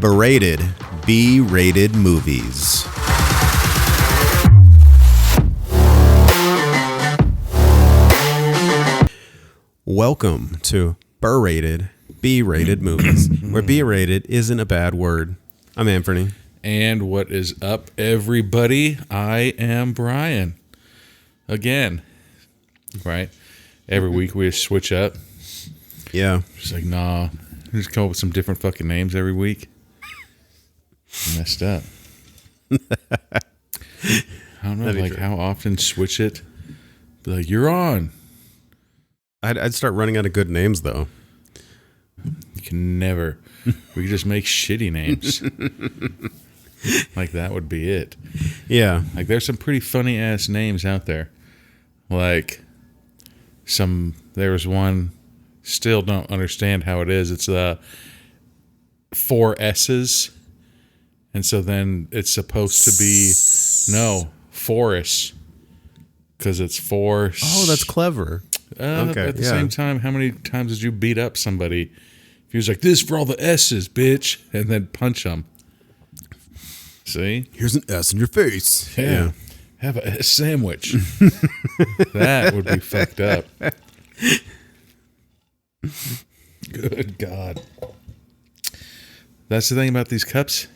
Berated B-rated movies. Welcome to Berated B-rated movies, where B-rated isn't a bad word. I'm Anthony. And what is up, everybody? I am Brian. Again, right? Every week we just switch up. Yeah. Just like, nah. We just come up with some different fucking names every week. Messed up. I don't know, like how often switch it? Be like, you're on. I'd start running out of good names, though. You can never. We could just make shitty names. Like, that would be it. Yeah. Like, there's some pretty funny-ass names out there. Like, there was one, still don't understand how it is. It's four S's. And so then it's supposed to be, Forest. Because it's four. Oh, that's clever. Okay, at the same time, how many times did you beat up somebody? If he was like, this for all the S's, bitch, and then punch them. See? Here's an S in your face. Yeah. Have a S sandwich. That would be fucked up. Good God. That's the thing about these cups.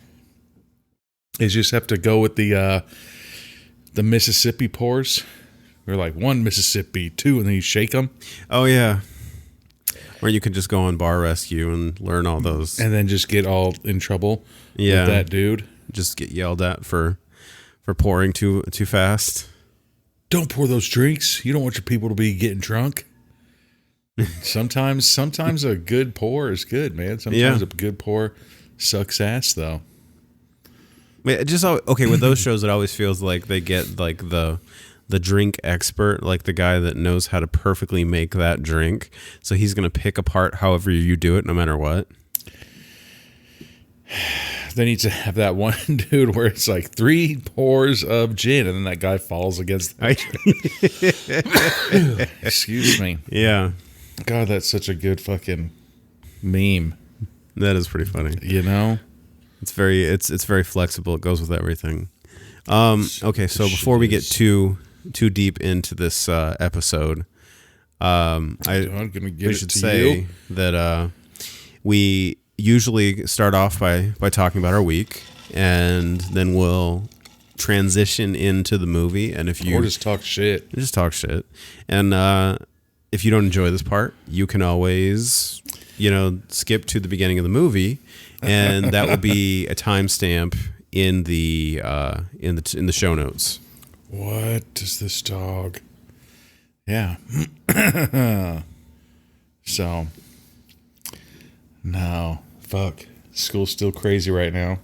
Is you just have to go with the Mississippi pours. Or like one Mississippi, two, and then you shake them. Oh, yeah. Or you could just go on Bar Rescue and learn all those. And then just get all in trouble with that dude. Just get yelled at for pouring too fast. Don't pour those drinks. You don't want your people to be getting drunk. Sometimes a good pour is good, man. Sometimes a good pour sucks ass, though. Wait, with those shows, it always feels like they get like the drink expert, like the guy that knows how to perfectly make that drink. So he's going to pick apart however you do it, no matter what. They need to have that one dude where it's like 3 pours of gin, and then that guy falls against the Excuse me. Yeah. God, that's such a good fucking meme. That is pretty funny. You know? It's very flexible. It goes with everything. Okay, so before we get too deep into this episode, we should say that we usually start off by talking about our week, and then we'll transition into the movie. And if you or just talk shit, and if you don't enjoy this part, you can always skip to the beginning of the movie, and that will be a timestamp in the show notes. What is this dog? Yeah. So, no, fuck. School's still crazy right now.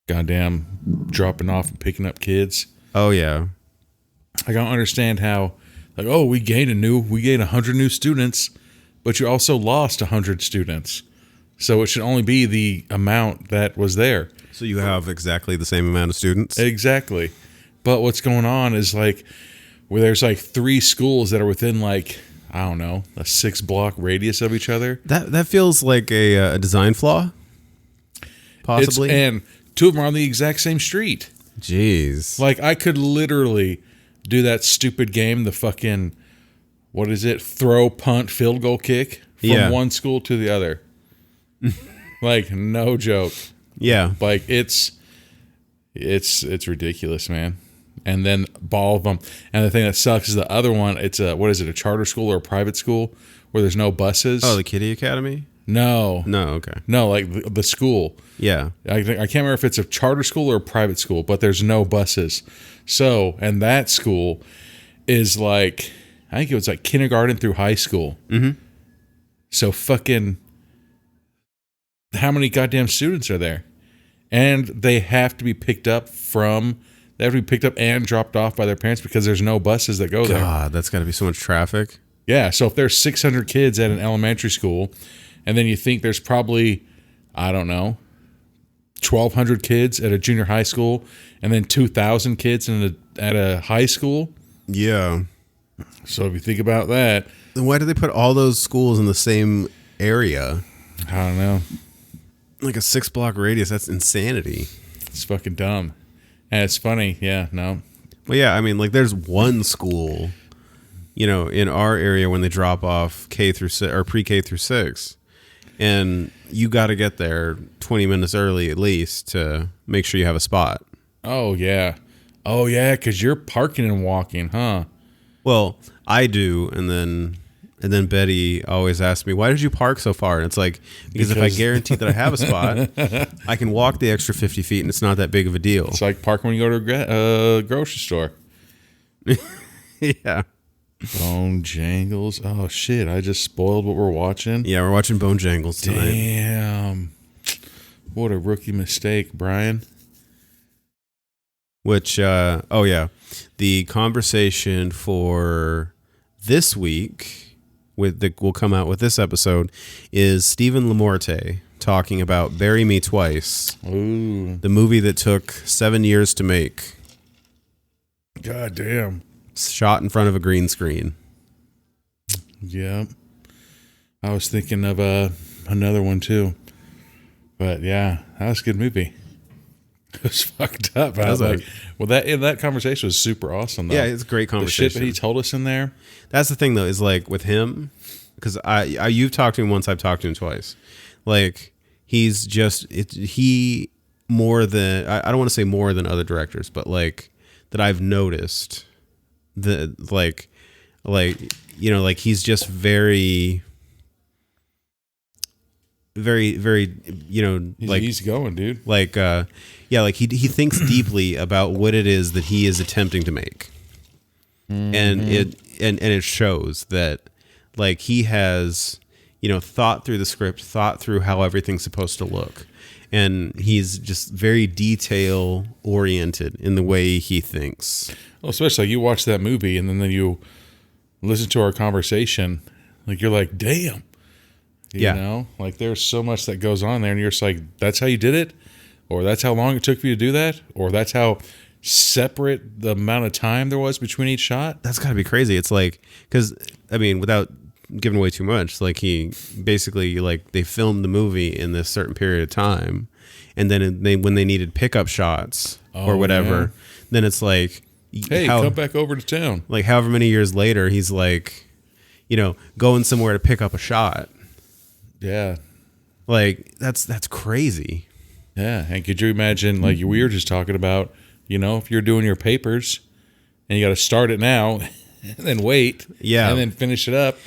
Goddamn, dropping off and picking up kids. Oh yeah. I don't understand how, like, we gained 100 new students, but you also lost 100 students. So it should only be the amount that was there. So you have exactly the same amount of students? Exactly. But what's going on is like where there's like 3 schools that are within like, I don't know, a 6-block radius of each other. That feels like a design flaw, possibly. And 2 of them are on the exact same street. Jeez. Like I could literally do that stupid game, the fucking, what is it? Throw, punt, field goal kick from one school to the other. Like no joke. Yeah. Like it's ridiculous, man. And then all of them. And the thing that sucks is the other one, it's a charter school or a private school where there's no buses. Oh, the Kiddie Academy? No. Okay. No, like the school. Yeah. I can't remember if it's a charter school or a private school, but there's no buses. So, and that school is like, I think it was like kindergarten through high school. Mm-hmm. So fucking, how many goddamn students are there? And they have to be picked up and dropped off by their parents because there's no buses that go there. God, that's got to be so much traffic. Yeah, so if there's 600 kids at an elementary school, and then you think there's probably, I don't know, 1,200 kids at a junior high school, and then 2,000 kids at a high school. Yeah. So if you think about that. Then why do they put all those schools in the same area? I don't know. Like a 6-block radius. That's insanity. It's fucking dumb. And it's funny. Yeah, no. Well, yeah, I mean, like there's one school, you know, in our area when they drop off K through 6 or pre-K through 6, and you got to get there 20 minutes early at least to make sure you have a spot. Oh, yeah. Oh, yeah, because you're parking and walking, huh? Well, I do, and then Betty always asks me, "Why did you park so far?" And it's like, because if I guarantee that I have a spot, I can walk the extra 50 feet, and it's not that big of a deal. It's like parking when you go to a grocery store. Yeah. Bonejangles. Oh, shit. I just spoiled what we're watching. Yeah, we're watching Bonejangles tonight. Damn. What a rookie mistake, Brian. Which, oh yeah, the conversation for this week that will come out with this episode is Stephen Lamorte talking about Bury Me Twice, Ooh. the movie that took 7 years to make, God damn. shot in front of a green screen. Yeah. I was thinking of another one too. But yeah, that was a good movie. It was fucked up. I was like, well, that conversation was super awesome, though. Yeah, it's a great conversation. The shit that he told us in there. That's the thing, though, is like with him, because you've talked to him once, I've talked to him twice. Like, he's just, he more than, I don't want to say more than other directors, but like, that I've noticed, like, you know, like he's just very, you know, He's like easygoing, dude. Like, yeah, like he thinks deeply about what it is that he is attempting to make, and it shows that, like, he has, you know, thought through the script, thought through how everything's supposed to look, and he's just very detail oriented in the way he thinks. Well, especially like you watch that movie and then you listen to our conversation, like you're like, damn. You know, like there's so much that goes on there, and you're just like, that's how you did it, or that's how long it took for you to do that, or that's how separate the amount of time there was between each shot. That's got to be crazy. It's like, because I mean, without giving away too much, like he basically, like, they filmed the movie in this certain period of time, and then when they needed pickup shots or whatever, then it's like, hey, come back over to town. Like however many years later, he's like, you know, going somewhere to pick up a shot. Yeah. Like, that's crazy. Yeah. And could you imagine, like we were just talking about, you know, if you're doing your papers and you got to start it now and then wait. Yeah. And then finish it up.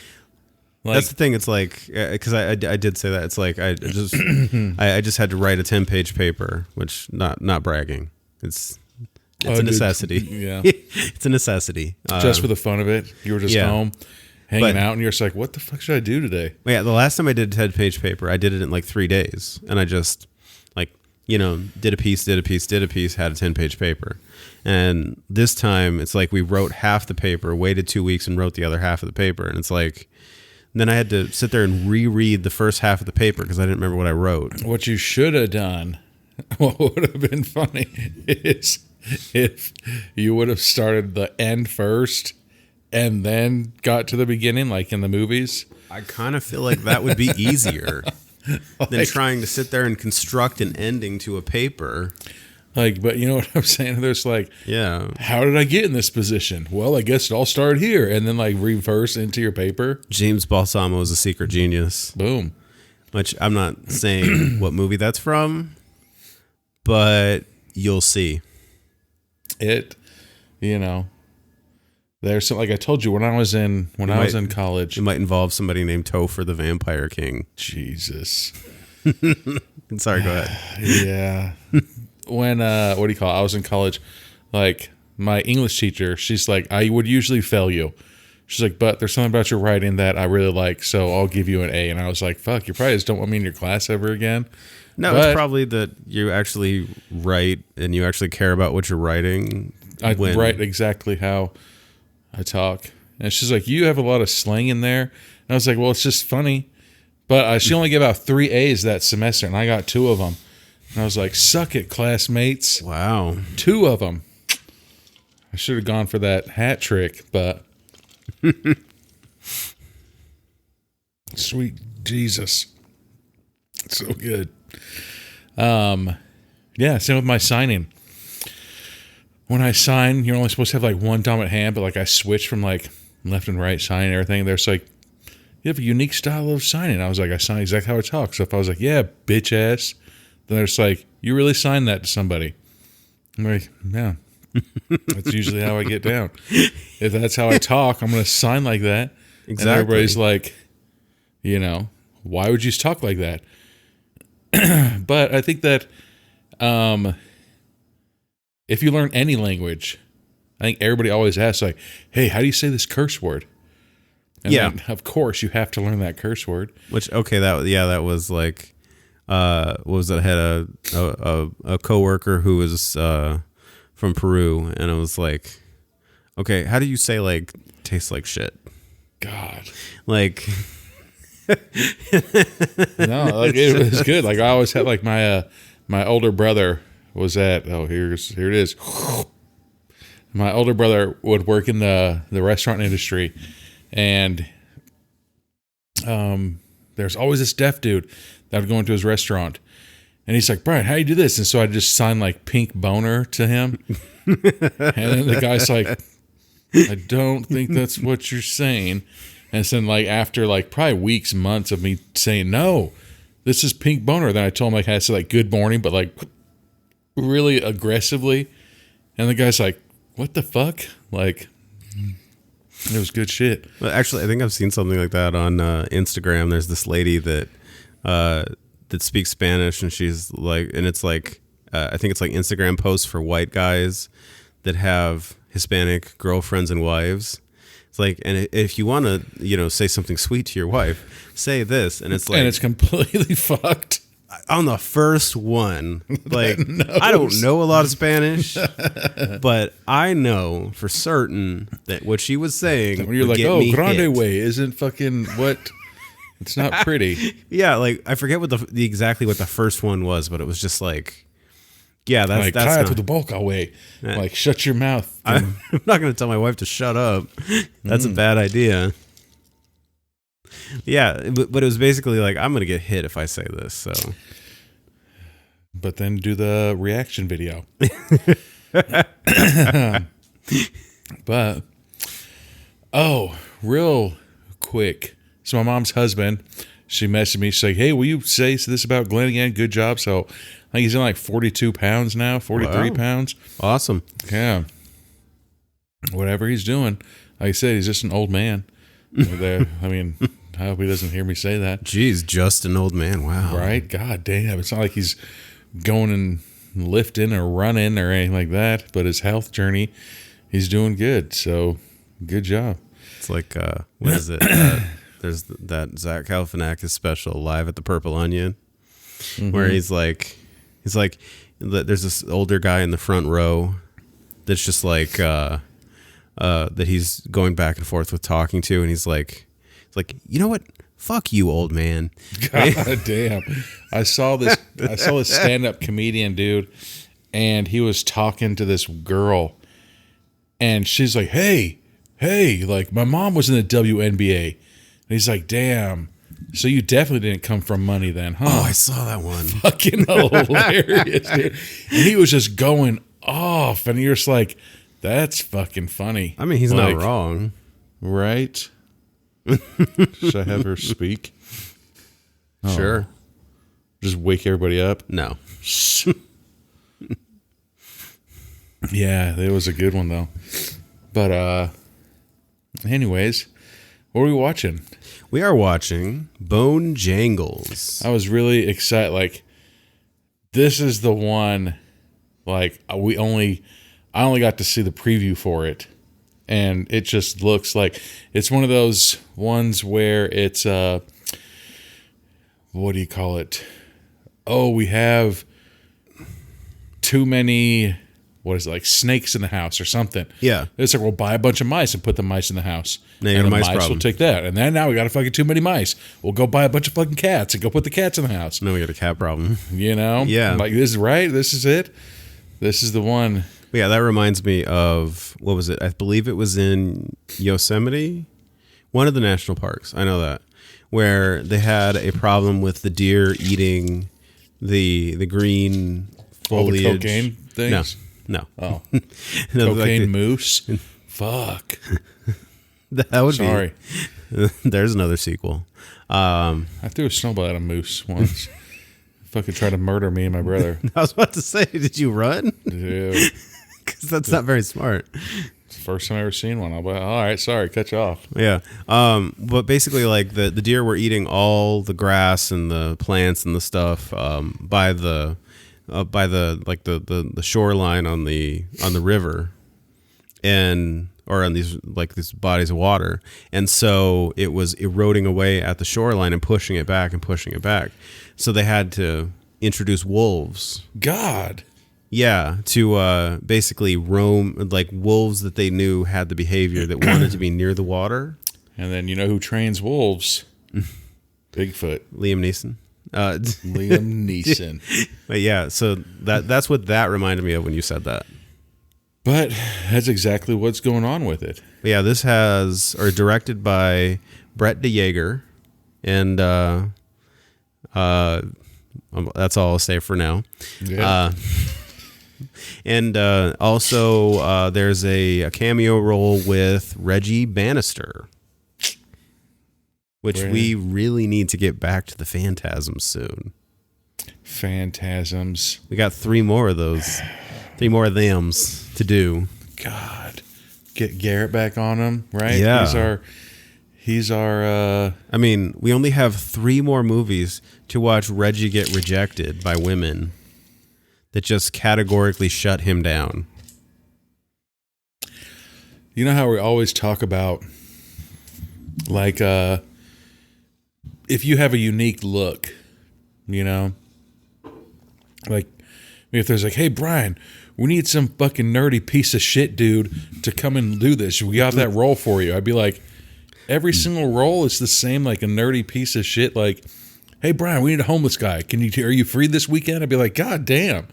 Like, that's the thing. It's like, because I did say that. It's like, I just I just had to write a 10-page paper, which not bragging. It's a necessity. Yeah. It's a necessity. Just for the fun of it. You were just home. Hanging out, and you're just like, what the fuck should I do today? Yeah, the last time I did a 10-page paper, I did it in like 3 days. And I just, like, you know, did a piece, had a 10-page paper. And this time, it's like we wrote half the paper, waited 2 weeks, and wrote the other half of the paper. And it's like, then I had to sit there and reread the first half of the paper because I didn't remember what I wrote. What you should have done, what would have been funny, is if you would have started the end first and then got to the beginning, like in the movies. I kind of feel like that would be easier than trying to sit there and construct an ending to a paper. Like, but you know what I'm saying? There's like, yeah, how did I get in this position? Well, I guess it all started here, and then like reverse into your paper. James Balsamo is a secret genius. Boom. Which I'm not saying what movie that's from, but you'll see. It, you know. There's some, like I told you when I was in college. It might involve somebody named Topher the Vampire King. Jesus. Sorry, go ahead. Yeah. When what do you call it? I was in college. Like my English teacher, she's like, I would usually fail you. She's like, but there's something about your writing that I really like, so I'll give you an A. And I was like, fuck, you probably just don't want me in your class ever again. No, it's probably that you actually write and you actually care about what you're writing. I write exactly how I talk. And she's like, you have a lot of slang in there. And I was like, well, it's just funny. But she only gave out 3 A's that semester, and I got 2 of them. And I was like, suck it, classmates. Wow. 2 of them. I should have gone for that hat trick, but sweet Jesus. It's so good. Yeah, same with my signing. When I sign, you're only supposed to have like one dominant hand, but like I switch from like left and right signing and everything. There's like, you have a unique style of signing. I was like, I sign exactly how I talk. So if I was like, yeah, bitch ass, then there's like, you really signed that to somebody. I'm like, yeah, that's usually how I get down. If that's how I talk, I'm going to sign like that. Exactly. And everybody's like, why would you talk like that? But I think that if you learn any language, I think everybody always asks, like, hey, how do you say this curse word? And then, of course, you have to learn that curse word. Which, okay, that was like, what was that? I had a coworker who was from Peru, and it was like, okay, how do you say, like, tastes like shit? God. Like... No, like it was good. Like I always had like my older brother was at here it is. My older brother would work in the restaurant industry, and there's always this deaf dude that would go into his restaurant, and he's like, Brian, how do you do this? And so I just signed like pink boner to him, and then the guy's like, I don't think that's what you're saying. And then, like, after, like, probably weeks, months of me saying, no, this is pink boner. Then I told him, like, I had to say, like, good morning, but, like, really aggressively. And the guy's like, what the fuck? Like, it was good shit. Well, actually, I think I've seen something like that on Instagram. There's this lady that speaks Spanish, and she's, like, and it's, like, I think it's, like, Instagram posts for white guys that have Hispanic girlfriends and wives. Like, and if you want to, say something sweet to your wife, say this, and it's like, and it's completely fucked. On the first one, like, I don't know a lot of Spanish, but I know for certain that what she was saying, when you're like, oh, grande way isn't fucking what? It's not pretty. Yeah, like I forget what the exactly what the first one was, but it was just like. Yeah, that's not, to the bulk way. Like, shut your mouth. I'm not going to tell my wife to shut up. That's a bad idea. Yeah, but it was basically like, I'm going to get hit if I say this. So, but then do the reaction video. But real quick. So my mom's husband, she messaged me. She's like, hey, will you say this about Glenn again? Good job. So I think he's in like 42 pounds now, 43 pounds. Awesome. Yeah. Whatever he's doing. Like I said, he's just an old man. I mean, I hope he doesn't hear me say that. Jeez, just an old man. Wow. Right? God damn. It's not like he's going and lifting or running or anything like that, but his health journey, he's doing good. So good job. It's like, what is it? There's that Zach Galifianakis special, Live at the Purple Onion, where he's like, there's this older guy in the front row that's just like, that he's going back and forth with talking to, and he's like, you know what? Fuck you, old man. God damn. I saw this stand-up comedian dude, and he was talking to this girl, and she's like, hey, like my mom was in the WNBA. And he's like, damn. So you definitely didn't come from money then, huh? Oh, I saw that one. Fucking hilarious, dude. And he was just going off, and you're just like, that's fucking funny. I mean, he's not wrong. Right? Should I have her speak? Sure. Just wake everybody up? No. Yeah, it was a good one, though. But, anyways, what are we watching? We are watching Bonejangles. I was really excited. Like, this is the one, like, I only got to see the preview for it. And it just looks like it's one of those ones where it's, what do you call it? Oh, we have too many, what is it, like snakes in the house or something. Yeah. It's like, we'll buy a bunch of mice and put the mice in the house. Now and the mice mice will take that. And then now we got fucking too many mice. We'll go buy a bunch of fucking cats and go put the cats in the house. Now we got a cat problem. You know? Yeah. Like, this is right. This is it. This is the one. Yeah, that reminds me of, what was it? I believe it was in Yosemite, one of the national parks. I know that, where they had a problem with the deer eating the green foliage. All the cocaine things? No. Oh. No, Cocaine moose? Fuck. That would Sorry. be. There's another sequel. I threw a snowball at a moose once. Fucking tried to murder me and my brother. I was about to say, did you run? Dude. Because that's not very smart. First time I ever seen one. I'll be like, all right, sorry, cut you off. Yeah. But basically, like the deer were eating all the grass and the plants and the stuff by the shoreline on the river, or on these bodies of water, and so it was eroding away at the shoreline and pushing it back. So they had to introduce wolves. God. Yeah, to basically roam, like wolves that they knew had the behavior that wanted to be near the water. And then you know who trains wolves? Bigfoot. Liam Neeson. Liam Neeson. But yeah, so that's what that reminded me of when you said that. But that's exactly what's going on with it. But yeah, this directed by Brett DeYager, and that's all I'll say for now. Yeah. And also there's a cameo role with Reggie Bannister, which we really need to get back to the Phantasms soon. Phantasms. We got 3 more of those. 3 more of thems to do. God. Get Garrett back on him, right? Yeah. He's our I mean, we only have 3 more movies to watch Reggie get rejected by women that just categorically shut him down. You know how we always talk about, like, if you have a unique look, you know? Like, if there's like, hey, Brian, we need some fucking nerdy piece of shit dude to come and do this. We got that role for you. I'd be like, every single role is the same, like a nerdy piece of shit. Like, hey, Brian, we need a homeless guy. Are you free this weekend? I'd be like, God damn.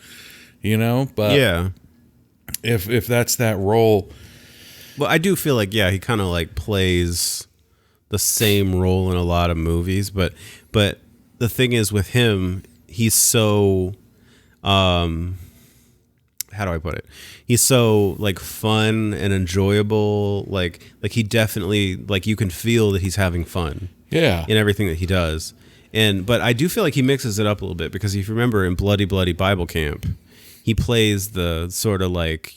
You know? But yeah. If that's that role. Well, I do feel like, yeah, he kind of like plays the same role in a lot of movies. But the thing is with him, he's so... how do I put it? He's so like fun and enjoyable. Like he definitely, like, you can feel that he's having fun. Yeah. In everything that he does. But I do feel like he mixes it up a little bit, because if you remember in Bloody Bloody Bible Camp, he plays the sort of like,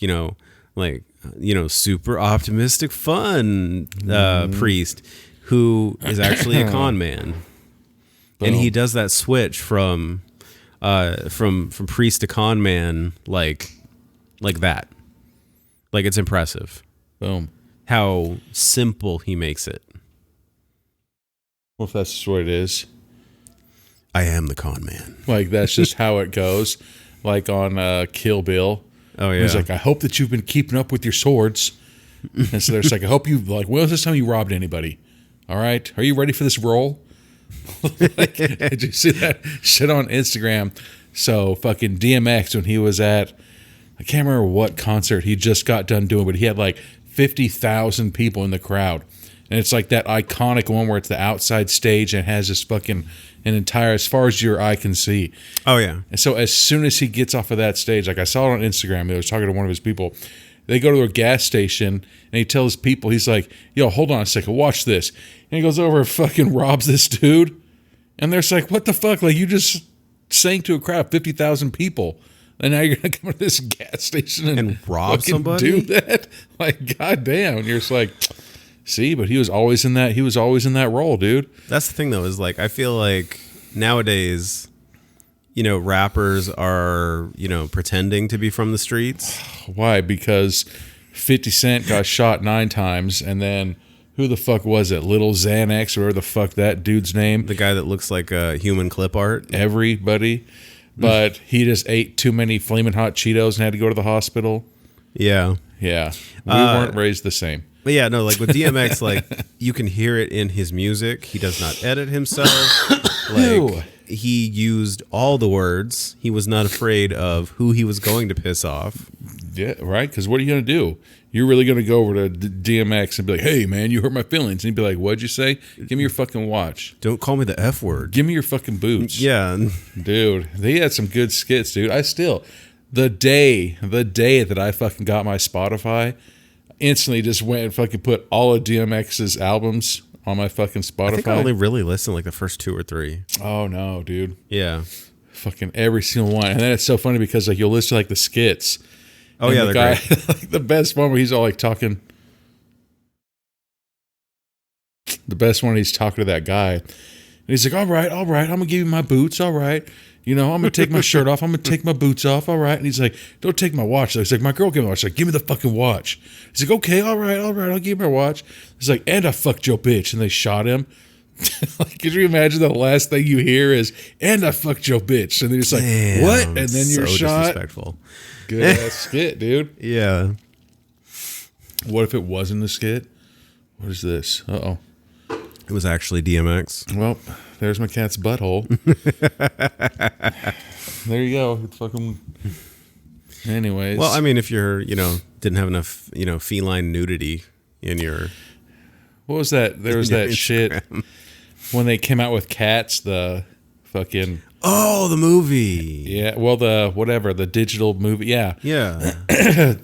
super optimistic fun priest who is actually a con man. Boom. And he does that switch from priest to con man like that. Like, it's impressive. Boom. How simple he makes it. Well, if that's just what it is. I am the con man. Like, that's just how it goes. Like on Kill Bill. Oh, yeah. He's like, I hope that you've been keeping up with your swords. And so there's like, I hope you've, like, when was this time you robbed anybody? All right. Are you ready for this role? Like, did you see that shit on Instagram? So fucking DMX, when he was at, I can't remember what concert he just got done doing, but he had like 50,000 people in the crowd. And it's like that iconic one where it's the outside stage and has this fucking an entire, as far as your eye can see. Oh, yeah. And so as soon as he gets off of that stage, like I saw it on Instagram, he was talking to one of his people. They go to a gas station and he tells people, he's like, yo, hold on a second, watch this. And he goes over and fucking robs this dude. And they're just like, what the fuck? Like, you just sang to a crowd of 50,000 people. And now you're going to come to this gas station and rob somebody? Do that? Like, goddamn. And you're just like, see, but he was always in that role, dude. That's the thing, though, is like, I feel like nowadays, rappers are, pretending to be from the streets. Why? Because 50 Cent got shot 9 times, and then who the fuck was it? Little Xanax, or whatever the fuck that dude's name. The guy that looks like a human clip art. Everybody. But he just ate too many Flamin' Hot Cheetos and had to go to the hospital. Yeah. Yeah. We weren't raised the same. But yeah, no, like with DMX, like you can hear it in his music. He does not edit himself. Like, he used all the words. He was not afraid of who he was going to piss off. Yeah, right? Because what are you going to do? You're really going to go over to DMX and be like, hey, man, you hurt my feelings. And he'd be like, what'd you say? Give me your fucking watch. Don't call me the F word. Give me your fucking boots. Yeah. Dude, they had some good skits, dude. The day that I fucking got my Spotify, instantly just went and fucking put all of DMX's albums on my fucking Spotify. I think I only really listened like the first 2 or 3. Oh, no, dude. Yeah. Fucking every single one. And then it's so funny because like you'll listen to like the skits. Oh, yeah, the they're guy, great. like the best one where he's all like talking. The best one, he's talking to that guy. And he's like, all right, I'm going to give you my boots. All right. You know, I'm going to take my shirt off. I'm going to take my boots off. All right. And he's like, don't take my watch. He's like, my girl gave me my watch. He's like, give me the fucking watch. He's like, okay, all right. I'll give you my watch. He's like, and I fucked your bitch. And they shot him. Like, could you imagine the last thing you hear is, and I fucked your bitch. And they're just like, Damn, what? And then you're so shot. Disrespectful. Good ass skit, dude. Yeah. What if it wasn't a skit? What is this? Uh-oh. It was actually DMX. Well, there's my cat's butthole. There you go. It's fucking... Anyways. Well, I mean, if you're, didn't have enough, feline nudity in your... What was that? There was that shit Instagram. when they came out with cats, the fucking... Oh, the movie. Yeah, well, the digital movie. Yeah. Yeah.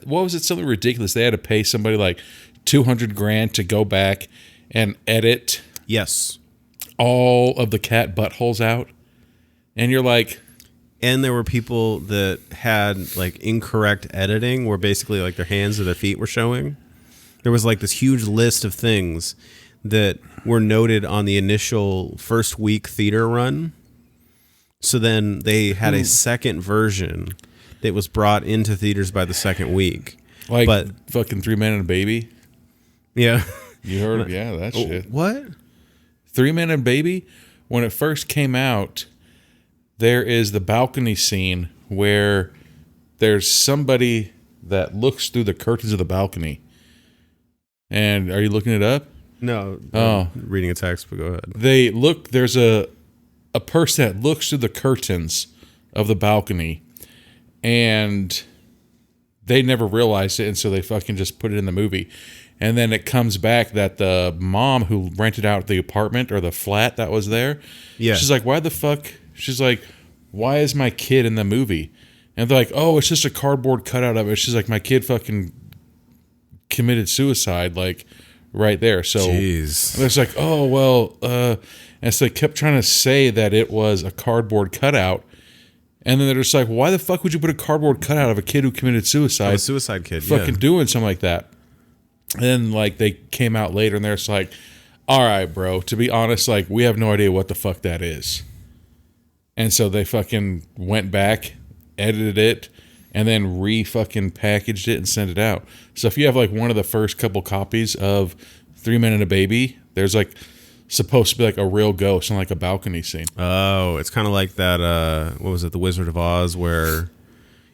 What was it? Something ridiculous. They had to pay somebody like $200,000 to go back and edit Yes. all of the cat buttholes out. And you're like... And there were people that had like incorrect editing where basically like their hands or their feet were showing. There was like this huge list of things that were noted on the initial first week theater run. So then they had a second version that was brought into theaters by the second week. Like but, fucking 3 Men and a Baby. Yeah. You heard of that shit. What? 3 Men and a Baby? When it first came out, there is the balcony scene where there's somebody that looks through the curtains of the balcony. And are you looking it up? No. Oh. Reading a text, but go ahead. There's a person that looks through the curtains of the balcony, and they never realized it, and so they fucking just put it in the movie. And then it comes back that the mom who rented out the apartment or the flat that was there, she's like, why the fuck? She's like, why is my kid in the movie? And they're like, oh, it's just a cardboard cutout of it. She's like, my kid fucking committed suicide, like, right there. So it's like, oh, well, and so they kept trying to say that it was a cardboard cutout. And then they're just like, why the fuck would you put a cardboard cutout of a kid who committed suicide? A suicide kid, fucking doing something like that. And then, like, they came out later and they're just like, all right, bro, to be honest, like, we have no idea what the fuck that is. And so they fucking went back, edited it, and then re-fucking packaged it and sent it out. So if you have, like, one of the first couple copies of 3 Men and a Baby, there's, like, supposed to be, like, a real ghost on, like, a balcony scene. Oh, it's kind of like that, what was it, The Wizard of Oz, where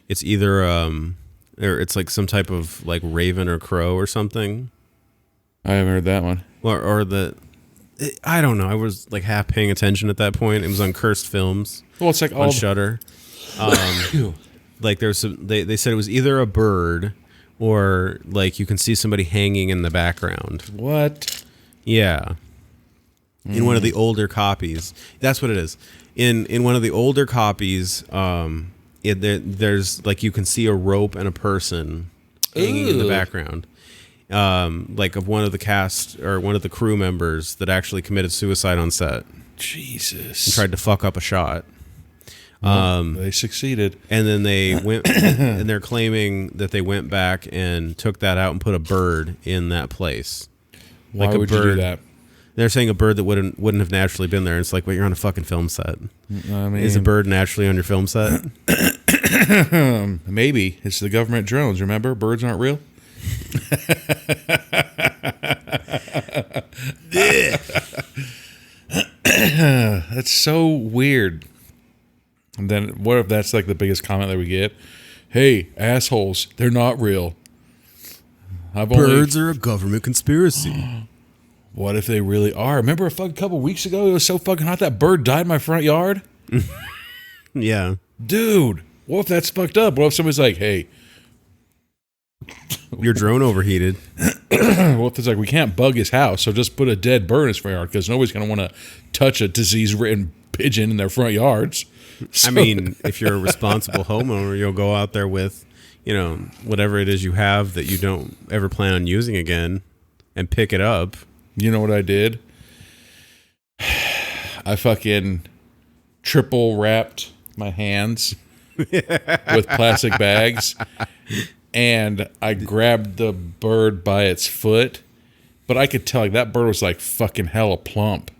it's either, or it's like some type of, like, raven or crow or something. I haven't heard that one. I don't know. I was, like, half paying attention at that point. It was on Cursed Films. Well, it's like on Shudder. Like, there's they said it was either a bird or, like, you can see somebody hanging in the background. What? Yeah. In one of the older copies. That's what it is. In one of the older copies, there's, like, you can see a rope and a person hanging in the background. Like, of one of the cast or one of the crew members that actually committed suicide on set. Jesus. And tried to fuck up a shot. They succeeded. And then they went, and they're claiming that they went back and took that out and put a bird in that place. Why like a would bird. you do that? They're saying a bird that wouldn't have naturally been there. It's like, well, you're on a fucking film set. I mean, is a bird naturally on your film set? Maybe. It's the government drones, remember? Birds aren't real. That's so weird. And then what if that's like the biggest comment that we get? Hey, assholes, they're not real. Birds are a government conspiracy. What if they really are? Remember a fucking couple weeks ago, it was so fucking hot that bird died in my front yard? Yeah. Dude, what if that's fucked up? What if somebody's like, hey, Your drone overheated. Well, if it's like we can't bug his house, so just put a dead bird in his front yard because nobody's going to want to touch a disease-ridden pigeon in their front yards. So, I mean, if you're a responsible homeowner, you'll go out there with, whatever it is you have that you don't ever plan on using again and pick it up. you know what I did? I fucking triple wrapped my hands with plastic bags, and I grabbed the bird by its foot, but I could tell like that bird was like fucking hella plump.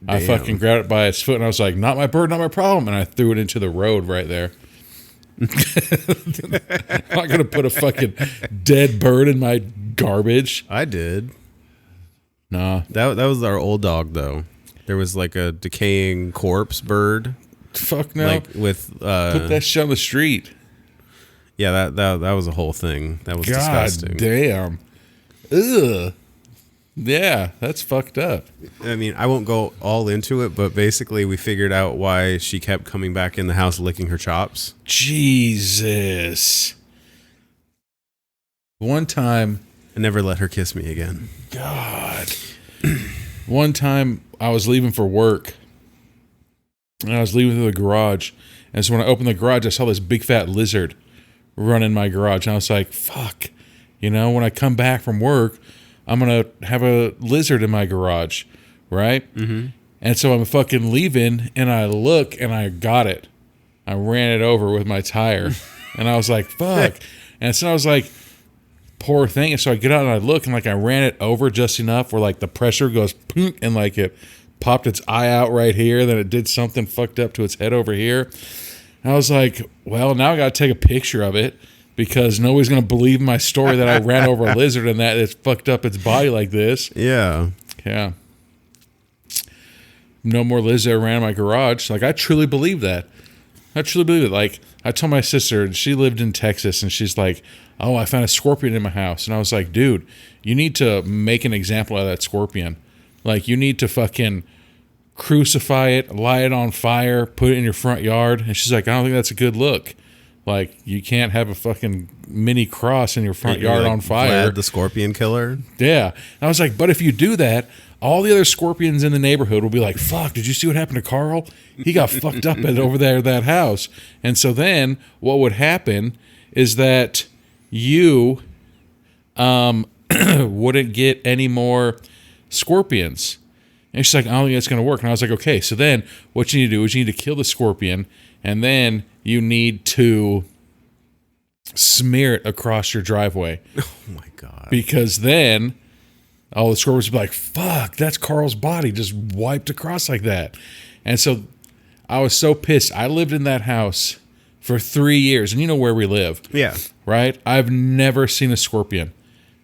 Damn. I fucking grabbed it by its foot and I was like, not my bird, not my problem. And I threw it into the road right there. I'm not going to put a fucking dead bird in my garbage. I did. Nah. That was our old dog, though. There was like a decaying corpse bird. Fuck no. Like with... put that shit on the street. Yeah, that was a whole thing. That was God disgusting. Damn. Ugh. Yeah, that's fucked up. I mean, I won't go all into it, but basically we figured out why she kept coming back in the house licking her chops. Jesus. One time... I never let her kiss me again. God. One time I was leaving for work, and I was leaving through the garage, and so when I opened the garage, I saw this big fat lizard run in my garage, and I was like, fuck. When I come back from work, I'm going to have a lizard in my garage, right? Mm-hmm. And so I'm fucking leaving, and I look, and I got it. I ran it over with my tire, and I was like, fuck. And so I was like, poor thing. And so I get out, and I look, and like I ran it over just enough where like the pressure goes, punk, and like it popped its eye out right here, then it did something fucked up to its head over here. And I was like, well, now I got to take a picture of it, because nobody's going to believe my story that I ran over a lizard and that it's fucked up its body like this. Yeah. Yeah. No more lizard ran in my garage. Like, I truly believe that. I truly believe it. Like, I told my sister, and she lived in Texas, and she's like, oh, I found a scorpion in my house. And I was like, dude, you need to make an example out of that scorpion. Like, you need to fucking crucify it, light it on fire, put it in your front yard. And she's like, I don't think that's a good look. Like, you can't have a fucking mini cross in your front yard on fire. Vlad the scorpion killer. Yeah. And I was like, but if you do that, all the other scorpions in the neighborhood will be like, fuck, did you see what happened to Carl? He got fucked up over there at that house. And so then what would happen is that you wouldn't get any more scorpions. And she's like, I don't think that's going to work. And I was like, okay, so then what you need to do is you need to kill the scorpion, and then you need to smear it across your driveway. Oh, my God. Because then all the scorpions would be like, fuck, that's Carl's body just wiped across like that. And so I was so pissed. I lived in that house for 3 years, and you know where we live. Yeah. Right? I've never seen a scorpion.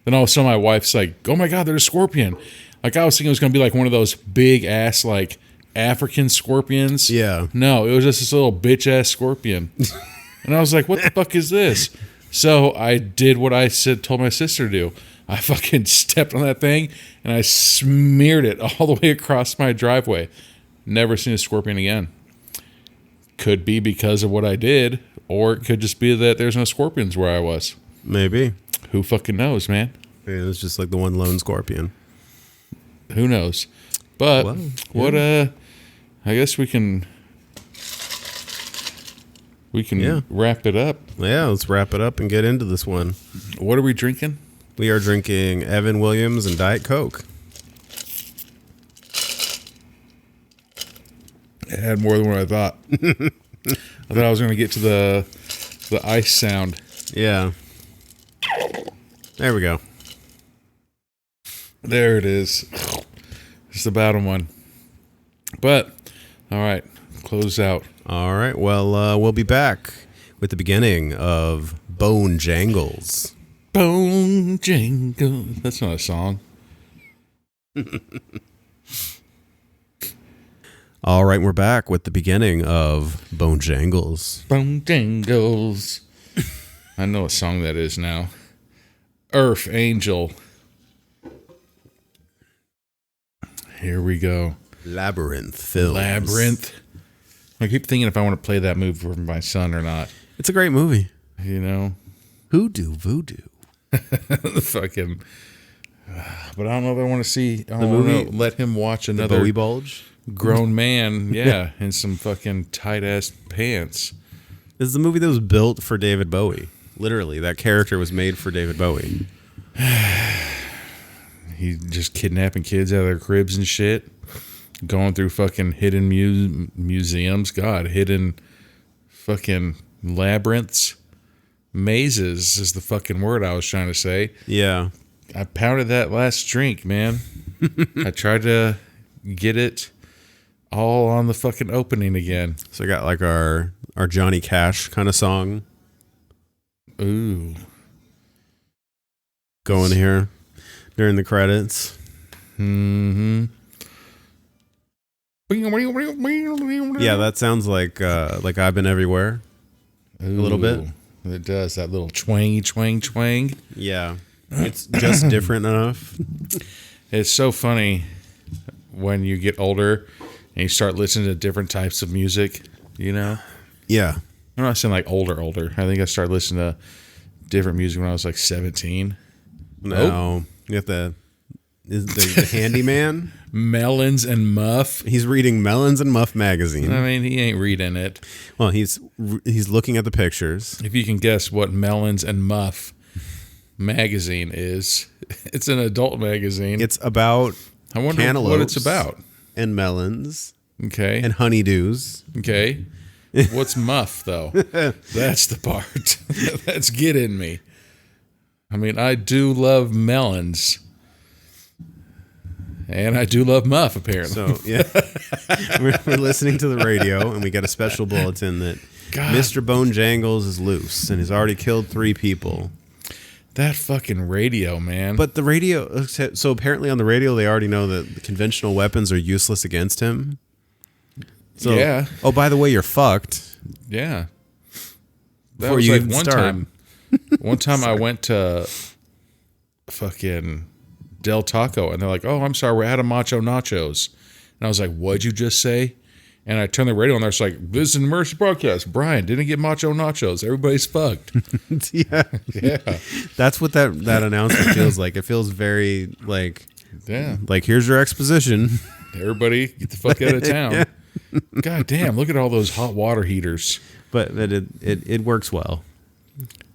Then all of a sudden my wife's like, oh my God, there's a scorpion. Like, I was thinking it was going to be like one of those big ass, like, African scorpions. Yeah. No, it was just this little bitch ass scorpion. And I was like, what the fuck is this? So I did what I told my sister to do. I fucking stepped on that thing and I smeared it all the way across my driveway. Never seen a scorpion again. Could be because of what I did, or it could just be that there's no scorpions where I was. Maybe. Who fucking knows, man? Yeah, it was just like the one lone scorpion. Who knows? But I guess we can wrap it up. Yeah, let's wrap it up and get into this one. What are we drinking? We are drinking Evan Williams and Diet Coke. It had more than what I thought. I thought I was going to get to the ice sound. Yeah. There we go. There it is. It's the bottom one. But, all right, close out. All right, well, we'll be back with the beginning of Bonejangles. Bonejangles. That's not a song. All right, we're back with the beginning of Bonejangles. Bonejangles. I know what song that is now. Earth Angel. Here we go. Labyrinth Films. Labyrinth. I keep thinking if I want to play that movie for my son or not. It's a great movie. You know? Hoodoo Voodoo. The fucking. But I don't know if I want to see. I don't movie- wanna let him watch The another Bowie bulge. grown man, in some fucking tight ass pants. This is the movie that was built for David Bowie. Literally, that character was made for David Bowie. He just kidnapping kids out of their cribs and shit, going through fucking hidden museums. God, hidden fucking labyrinths, mazes is the fucking word I was trying to say. Yeah. I pounded that last drink, man. I tried to get it all on the fucking opening again. So I got like our Johnny Cash kind of song Ooh. going here during the credits. Mm-hmm. Yeah, that sounds like I've Been Everywhere. Ooh, a little bit. It does, that little twang. Yeah. It's just different enough. It's so funny when you get older and you start listening to different types of music, you know? Yeah. I'm not saying like older. I think I started listening to different music when I was like 17. No. You have the handyman. Melons and Muff. He's reading Melons and Muff magazine. I mean, he ain't reading it. Well, he's looking at the pictures. If you can guess what Melons and Muff magazine is, it's an adult magazine. It's about I wonder cantaloupes what it's about. and melons Okay. and honeydews. Okay. What's Muff, though? That's the part. That's getting me. I mean, I do love melons. And I do love Muff, apparently. So, yeah. we're listening to the radio, and we get a special bulletin that Mr. Bonejangles is loose, and he's already killed 3 people. That fucking radio, man. But the radio... So apparently on the radio, they already know that the conventional weapons are useless against him. So, yeah. Oh, by the way, you're fucked. Yeah. That Before was you like even one start. time. One time I went to fucking Del Taco, and they're like, "Oh, I'm sorry, we're out of macho nachos." And I was like, "What'd you just say?" And I turned the radio on there. It's like, "This is an emergency broadcast. Brian didn't get macho nachos. Everybody's fucked." Yeah. Yeah. That's what that announcement feels like. It feels very like here's your exposition. Everybody get the fuck out of town. Yeah. God damn, look at all those hot water heaters. But it works well.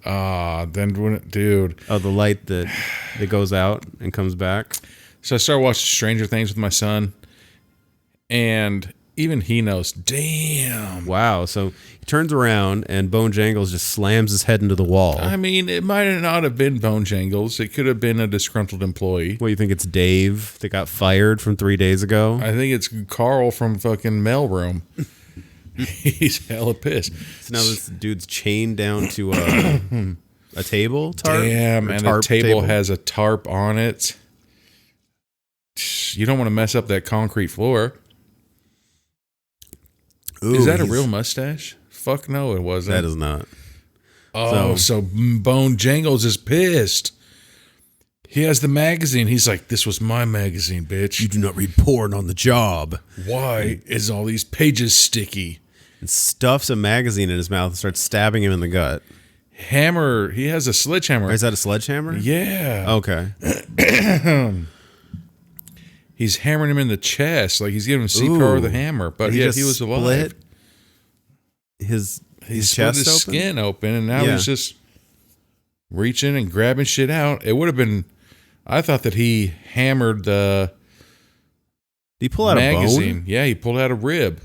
Then when dude. Oh, the light that goes out and comes back. So I started watching Stranger Things with my son, and even he knows, damn. Wow. So he turns around and Bonejangles just slams his head into the wall. I mean, it might not have been Bonejangles. It could have been a disgruntled employee. What, you think it's Dave that got fired from 3 days ago? I think it's Carl from fucking Mailroom. He's hella pissed. So now this dude's chained down to a table tarp? Damn, Or and the tarp table has a tarp on it. You don't want to mess up that concrete floor. Ooh, Is that a real mustache? Fuck no, it wasn't. That is not. Oh, so Bonejangles is pissed. He has the magazine. He's like, "This was my magazine, bitch. You do not read porn on the job." Why is all these pages sticky?" And stuffs a magazine in his mouth and starts stabbing him in the gut. Hammer. He has a sledgehammer. Or is that a sledgehammer? Yeah. Okay. He's hammering him in the chest, like he's giving him CPR with a hammer. But He yeah, just he was alive. split his He split chest his open? skin open, and now Yeah. he's just reaching and grabbing shit out. It would have been. I thought that he hammered the Did he pull out magazine. a bone? Yeah, he pulled out a rib.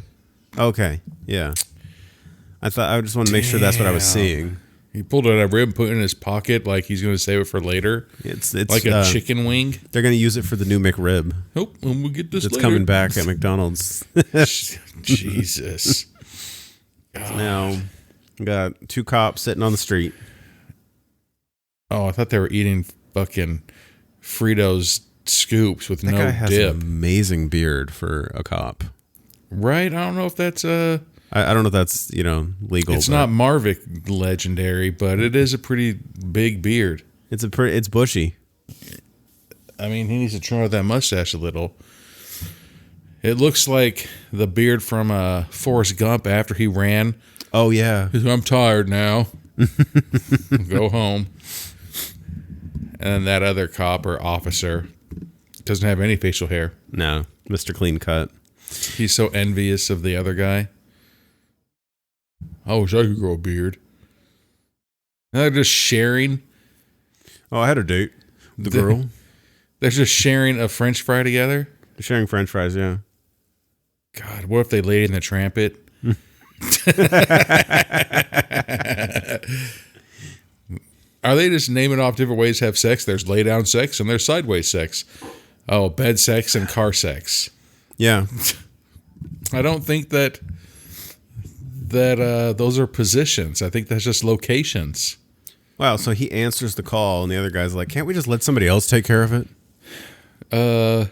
Okay. Yeah. I just want to make sure that's what I was Damn. seeing. He pulled out a rib, put it in his pocket, like he's going to save it for later, It's like a chicken wing. They're going to use it for the new McRib. Oh, when we get this It's later. coming back at McDonald's. Jesus. Now, we got 2 cops sitting on the street. Oh, I thought they were eating fucking Fritos scoops with That guy no has dip. an amazing beard for a cop. Right? I don't know if that's I don't know if that's, legal. it's but not Marvick legendary, but it is a pretty big beard. It's bushy. I mean, he needs to trim out that mustache a little. It looks like the beard from Forrest Gump after he ran. Oh, yeah. He's like, "I'm tired now. Go home." And then that other cop or officer doesn't have any facial hair. No, Mr. Clean Cut. He's so envious of the other guy. I wish I could grow a beard. And they're just sharing. Oh, I had a date with the girl. They're just sharing a French fry together. They're sharing French fries, yeah. God, what if they laid in the trampet? Are they just naming off different ways to have sex? There's lay down sex and there's sideways sex. Oh, bed sex and car sex. Yeah. I don't think that those are positions. I think that's just locations. Wow, so he answers the call and the other guy's like, can't we just let somebody else take care of it? Oh,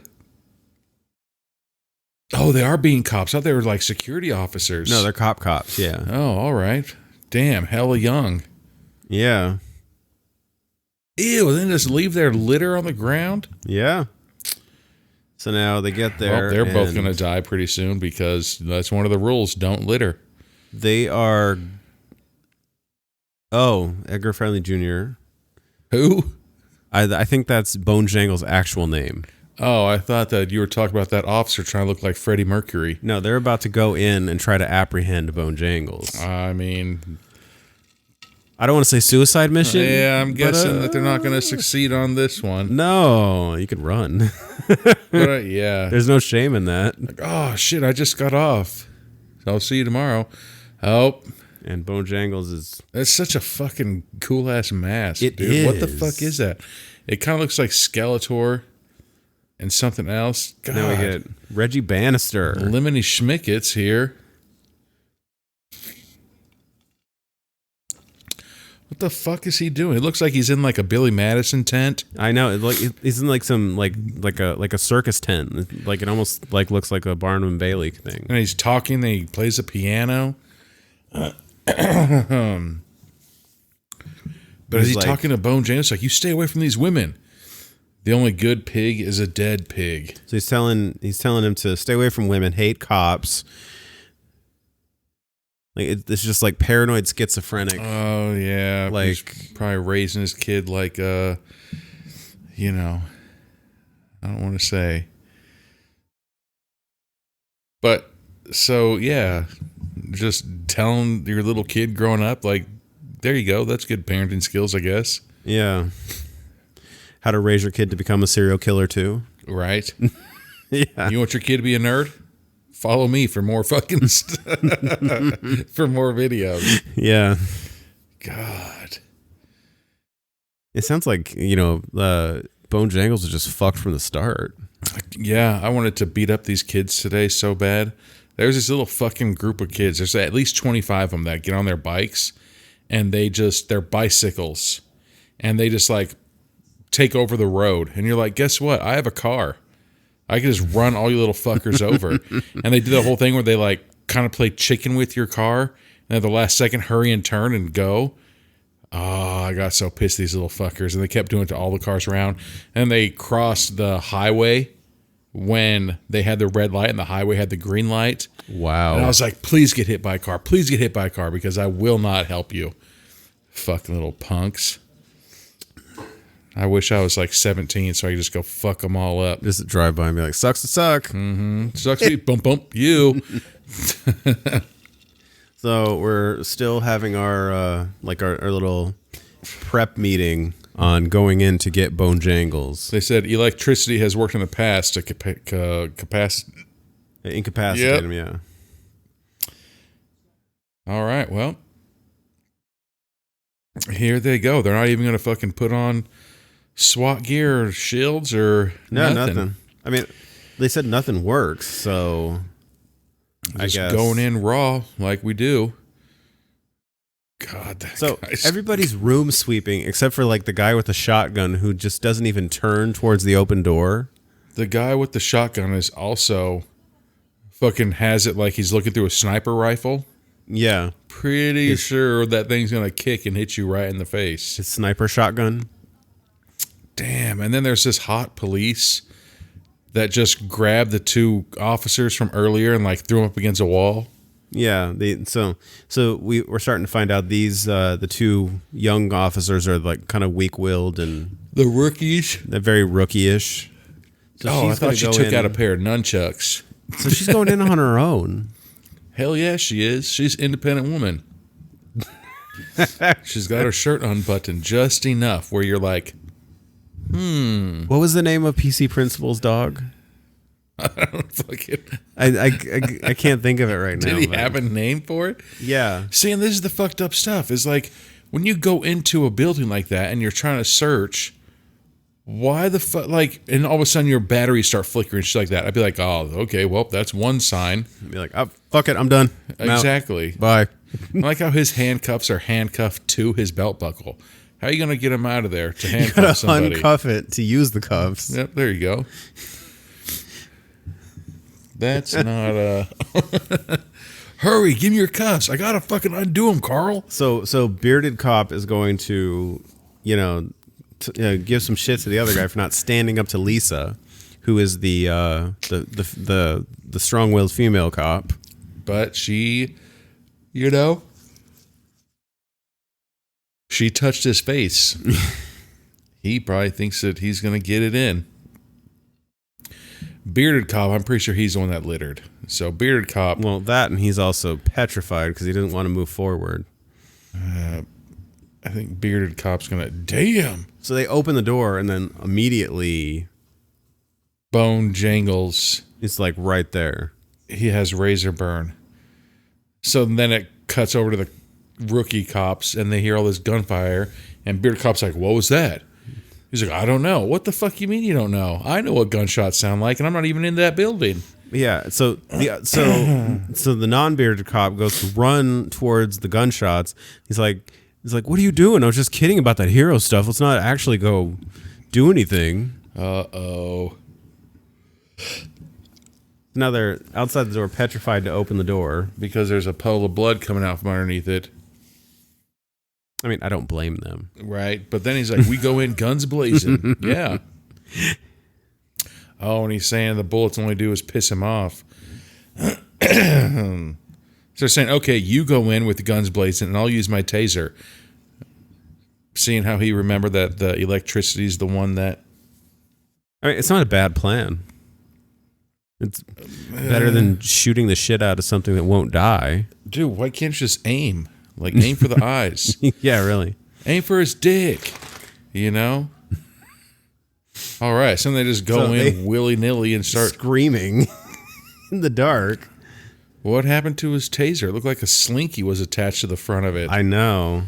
they are being cops. I thought they were like security officers. No, they're cops, yeah. Oh, all right. Damn, hella young. Yeah. Ew, then just leave their litter on the ground? Yeah. So now they get there. Well, they're both going to die pretty soon because that's one of the rules. Don't litter. They are... Oh, Edgar Friendly Jr. Who? I think that's Bonejangles' actual name. Oh, I thought that you were talking about that officer trying to look like Freddie Mercury. No, they're about to go in and try to apprehend Bonejangles. I mean... I don't want to say suicide mission. Yeah, I'm guessing that they're not going to succeed on this one. No, you could run. But yeah. There's no shame in that. Like, oh, shit, I just got off. I'll see you tomorrow. Oh. And Bonejangles is... That's such a fucking cool-ass mask, It dude. is. What the fuck is that? It kind of looks like Skeletor and something else. God. Now we get Reggie Bannister. Lemony Schmicket's here. What the fuck is he doing? It looks like he's in like a Billy Madison tent. I know. He's in like some like a circus tent. Like it almost like looks like a Barnum and Bailey thing. And he's talking. And he plays the piano. But as he's talking to Bonejangles, like, you stay away from these women. The only good pig is a dead pig. So he's telling him to stay away from women, hate cops. Like it's just like paranoid schizophrenic. Oh yeah, like he's probably raising his kid like I don't want to say, but so yeah, just telling your little kid growing up, like, there you go, that's good parenting skills, I guess. Yeah. How to raise your kid to become a serial killer too. Right. Yeah. You want your kid to be a nerd? Follow me for more fucking for more videos. Yeah. God. It sounds like, Bonejangles is just fucked from the start. Yeah, I wanted to beat up these kids today so bad. There's this little fucking group of kids. There's at least 25 of them that get on their bikes and they're bicycles and they just like take over the road. And you're like, guess what? I have a car. I can just run all you little fuckers over. And they do the whole thing where they like kind of play chicken with your car. And at the last second, hurry and turn and go. Oh, I got so pissed at these little fuckers. And they kept doing it to all the cars around. And they crossed the highway when they had the red light and the highway had the green light. Wow. And I was like, please get hit by a car. Please get hit by a car because I will not help you. Fucking little punks. I wish I was like 17 so I could just go fuck them all up. Just drive by and be like, sucks to suck. Mm-hmm. Sucks to be bump, bump, you. So we're still having our little prep meeting on going in to get Bonejangles. They said electricity has worked in the past to Incapacitate him, yeah. All right, well, here they go. They're not even going to fucking put on SWAT gear or shields or nothing. I mean, they said nothing works, so I guess going in raw like we do. God, so everybody's room sweeping except for like the guy with the shotgun who just doesn't even turn towards the open door. The guy with the shotgun is also fucking has it like he's looking through a sniper rifle. Yeah. Pretty sure that thing's going to kick and hit you right in the face. His sniper shotgun. Damn. And then there's this hot police that just grabbed the two officers from earlier and like threw them up against a wall. Yeah, we're starting to find out these the two young officers are like kind of weak-willed and The rookies. they're very rookie-ish. So I thought she took out a pair of nunchucks. So she's going in on her own. Hell yeah, she is. She's an independent woman. She's got her shirt unbuttoned just enough where you're like, What was the name of PC Principal's dog? I don't fucking. I can't think of it right now. Did he have a name for it? Yeah. See, and this is the fucked up stuff. Is like when you go into a building like that and you're trying to search, why the fuck? Like, and all of a sudden your batteries start flickering, shit like that. I'd be like, oh, okay, well, that's one sign. Be like, oh, fuck it, I'm done. I'm Exactly. out. Bye. I like how his handcuffs are handcuffed to his belt buckle. How are you going to get him out of there to You handcuff gotta somebody? uncuff it to use the cuffs. Yep, there you go. That's not a... Hurry, give me your cuffs. I gotta fucking undo them, Carl. So Bearded Cop is going to, give some shit to the other guy for not standing up to Lisa, who is the strong-willed female cop. But she, she touched his face. He probably thinks that he's gonna get it in. Bearded Cop, I'm pretty sure he's the one that littered. So Bearded Cop... Well, that, and he's also petrified because he didn't want to move forward. I think Bearded Cop's gonna... Damn! So they open the door, and then immediately... Bonejangles. It's like right there. He has razor burn. So then it cuts over to the rookie cops, and they hear all this gunfire, and Bearded Cop's like, what was that? He's like, I don't know. What the fuck you mean you don't know? I know what gunshots sound like, and I'm not even in that building. Yeah, so the non-bearded cop goes to run towards the gunshots. He's like, what are you doing? I was just kidding about that hero stuff. Let's not actually go do anything. Uh-oh. Now they're outside the door, petrified to open the door. Because there's a puddle of blood coming out from underneath it. I mean, I don't blame them. Right, but then he's like, we go in guns blazing. Yeah. Oh, and he's saying the bullets only do is piss him off. So they're saying, okay, you go in with the guns blazing, and I'll use my taser. Seeing how he remembered that the electricity is the one that... I mean, it's not a bad plan. It's better than shooting the shit out of something that won't die. Dude, why can't you just aim? Like, aim for the eyes. Yeah, really. Aim for his dick. All right, so they just go in willy-nilly and start... Screaming in the dark. What happened to his taser? It looked like a slinky was attached to the front of it. I know.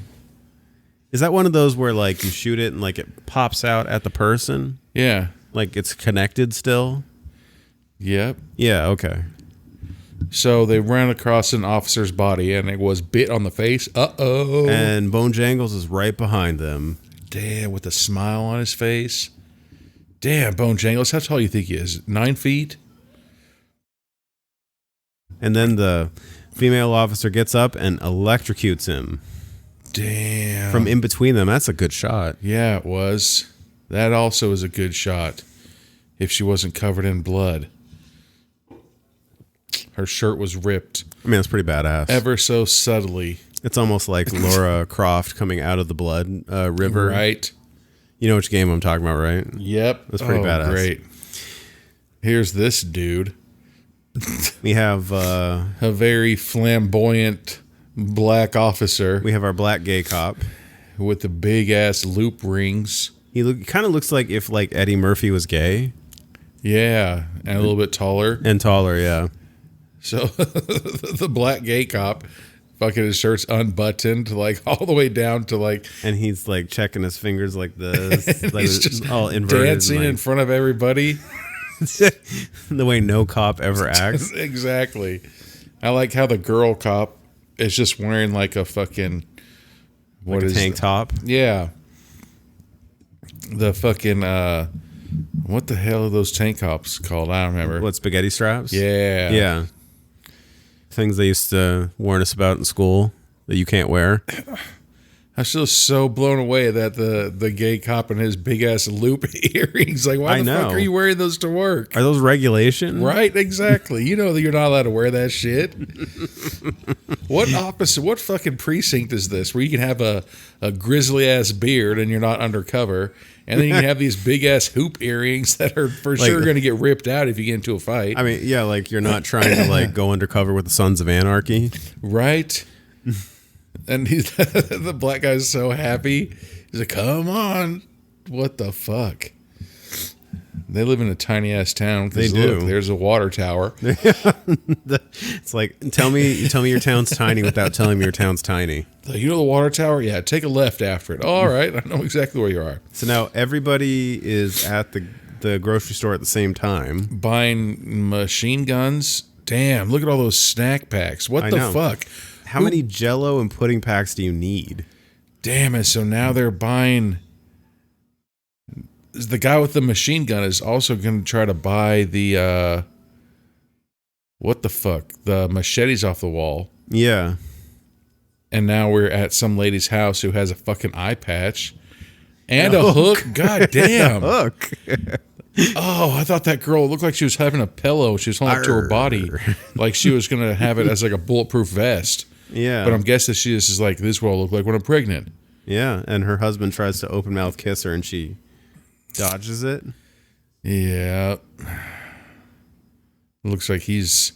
Is that one of those where, like, you shoot it and, like, it pops out at the person? Yeah. Like, it's connected still? Yep. Yeah, okay. So they ran across an officer's body, and it was bit on the face. Uh-oh. And Bonejangles is right behind them. Damn, with a smile on his face. Damn, Bonejangles, how tall do you think he is? 9 feet? And then the female officer gets up and electrocutes him. Damn. From in between them. That's a good shot. Yeah, it was. That also is a good shot. If she wasn't covered in blood. Her shirt was ripped. I mean, it's pretty badass. Ever so subtly. It's almost like Laura Croft coming out of the blood river. Right. You know which game I'm talking about, right? Yep. That's pretty badass. Great. Here's this dude. We have... a very flamboyant black officer. We have our black gay cop. With the big-ass loop rings. He kind of looks like if like Eddie Murphy was gay. Yeah, and a little bit taller. And taller, yeah. So the black gay cop, fucking his shirt's unbuttoned, like all the way down to like... And he's like checking his fingers like this. Like he's just all inverted. dancing in front of everybody. The way no cop ever acts. Exactly. I like how the girl cop is just wearing like a fucking... What is tank top? Yeah. The fucking... what the hell are those tank tops called? I don't remember. What, spaghetti straps? Yeah. Yeah. Things they used to warn us about in school that you can't wear. I'm still so blown away that the gay cop and his big ass loop earrings. Like, why the fuck are you wearing those to work? Are those regulation? Right, exactly. You know that you're not allowed to wear that shit. What fucking precinct is this where you can have a grizzly ass beard and you're not undercover, and then you can have these big ass hoop earrings that are for sure going to get ripped out if you get into a fight? I mean, yeah, like you're not trying to like go undercover with the Sons of Anarchy, right? And the black guy's so happy. He's like, "Come on, what the fuck?" They live in a tiny ass town. They do. Look, there's a water tower. It's like, tell me your town's tiny without telling me your town's tiny. Like, you know the water tower? Yeah, take a left after it. All right, I know exactly where you are. So now everybody is at the grocery store at the same time, buying machine guns. Damn, look at all those snack packs. What the fuck? How many Jell-O and pudding packs do you need? Damn it! So now they're buying. The guy with the machine gun is also going to try to buy the what the fuck? The machetes off the wall. Yeah. And now we're at some lady's house who has a fucking eye patch and a hook. God damn. Hook. Oh, I thought that girl looked like she was having a pillow. She was holding it to her body, like she was going to have it as like a bulletproof vest. Yeah. But I'm guessing she is like, this is what I look like when I'm pregnant. Yeah, and her husband tries to open mouth kiss her, and she dodges it. Yeah. Looks like he's...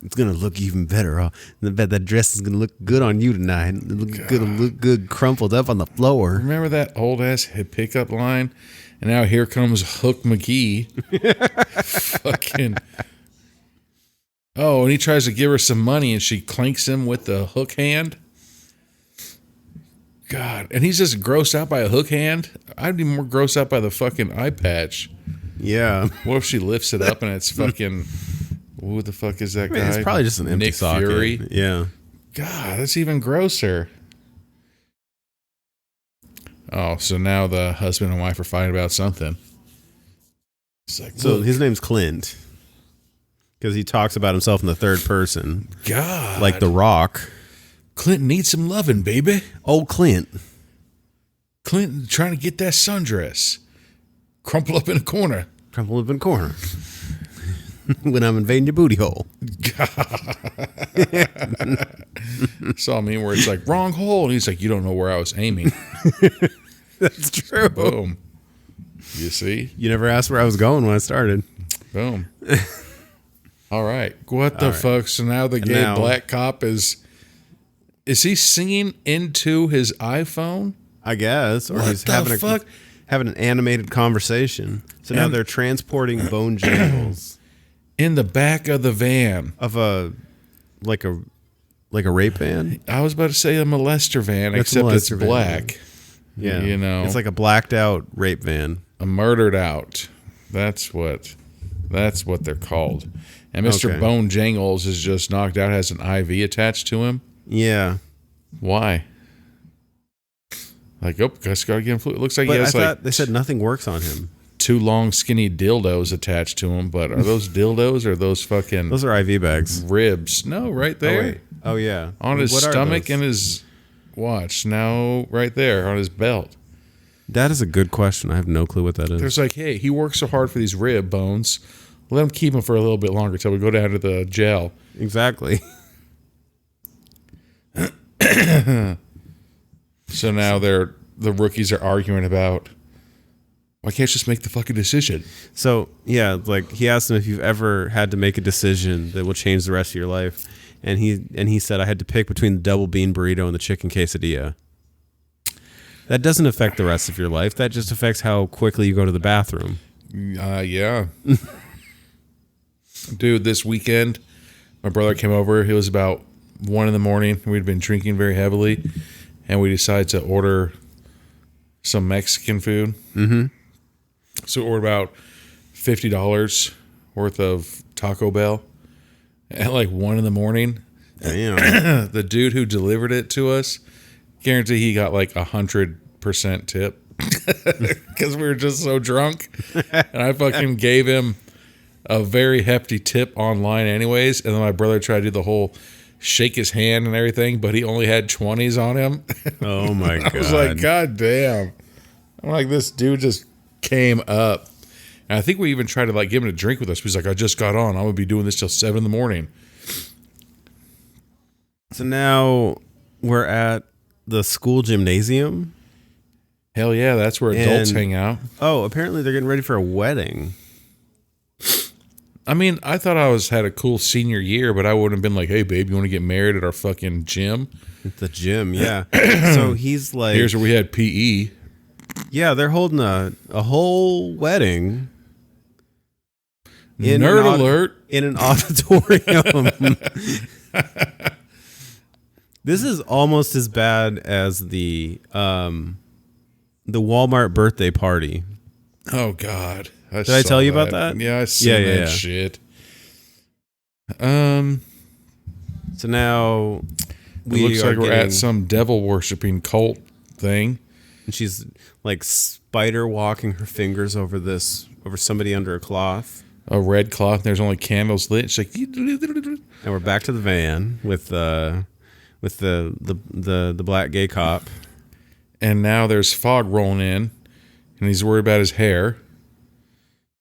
It's going to look even better. I bet that dress is going to look good on you tonight. Look good crumpled up on the floor. Remember that old-ass pickup line? And now here comes Hook McGee. Fucking... Oh, and he tries to give her some money, and she clanks him with the hook hand. God, and he's just grossed out by a hook hand. I'd be more grossed out by the fucking eye patch. Yeah. What if she lifts it up and it's fucking... Who the fuck is that guy? It's probably just an empty Nick socket. Fury. Yeah. God, that's even grosser. Oh, so now the husband and wife are fighting about something. It's like, so his name's Clint. Because he talks about himself in the third person. God. Like The Rock. Clint needs some loving, baby. Old Clint. Clint trying to get that sundress. Crumple up in a corner. Crumple up in a corner. When I'm invading your booty hole. Saw me where it's like, wrong hole. And he's like, you don't know where I was aiming. That's true. Boom. You see? You never asked where I was going when I started. Boom. All right. What the fuck? So now the gay black cop is he singing into his iPhone? I guess. Or what he's having an animated conversation. So now they're transporting Bonejangles. In the back of the van. Of a rape van? I was about to say a molester van, except it's black. Yeah. You know. It's like a blacked out rape van. A murdered out. That's what they're called. And Mr. Bonejangles is just knocked out, has an IV attached to him. Yeah. Why? Like, guys gotta get him fluid. It looks like he has they said nothing works on him. 2 long skinny dildos attached to him, but are those dildos or those fucking... Those are IV bags. Ribs. No, right there. Oh, wait. Oh yeah. On his stomach and his watch. Now, right there on his belt. That is a good question. I have no clue what that is. There's like, hey, he works so hard for these rib bones. Let him keep them for a little bit longer till we go down to the jail. Exactly. So now the rookies are arguing about, why can't you just make the fucking decision? So, yeah, like he asked him if you've ever had to make a decision that will change the rest of your life. And he said, I had to pick between the double bean burrito and the chicken quesadilla. That doesn't affect the rest of your life. That just affects how quickly you go to the bathroom. Yeah. Dude, this weekend, my brother came over. It was about 1 a.m. We'd been drinking very heavily. And we decided to order some Mexican food. Mm-hmm. So we ordered about $50 worth of Taco Bell at like 1 a.m. Damn. The dude who delivered it to us, guarantee he got like 100% tip because we were just so drunk. And I fucking gave him a very hefty tip online anyways. And then my brother tried to do the whole shake his hand and everything, but he only had 20s on him. Oh my god! I was like, God damn! I'm like, this dude just came up, and I think we even tried to like give him a drink with us. He's like, I just got on. I'm gonna be doing this till 7 in the morning. So now we're at the school gymnasium. Hell yeah, that's where adults hang out. Oh, apparently they're getting ready for a wedding. I mean, I thought I had a cool senior year, but I wouldn't have been like, hey, babe, you want to get married at our fucking gym? At the gym, yeah. So he's like... Here's where we had PE. Yeah, they're holding a whole wedding. Nerd alert. In an auditorium. This is almost as bad as the Walmart birthday party. Oh God! Did I tell you about that? Yeah, I seen that shit. So now it looks like we're at some devil worshipping cult thing, and she's like spider walking her fingers over somebody under a cloth, a red cloth. And there's only candles lit. She's like, and we're back to the van with the black gay cop. And now there's fog rolling in, and he's worried about his hair.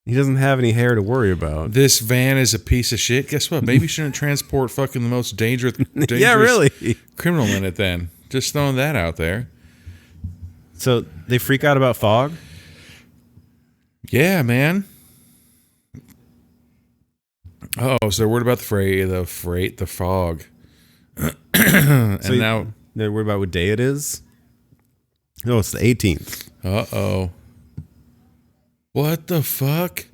He doesn't have any hair to worry about. This van is a piece of shit. Guess what? Maybe you shouldn't transport fucking the most dangerous yeah, really. criminal in it then. Just throwing that out there. So they freak out about fog? Yeah, man. Oh, so they're worried about the fog. And so now they're worried about what day it is? No, it's the 18th. Uh-oh. What the fuck?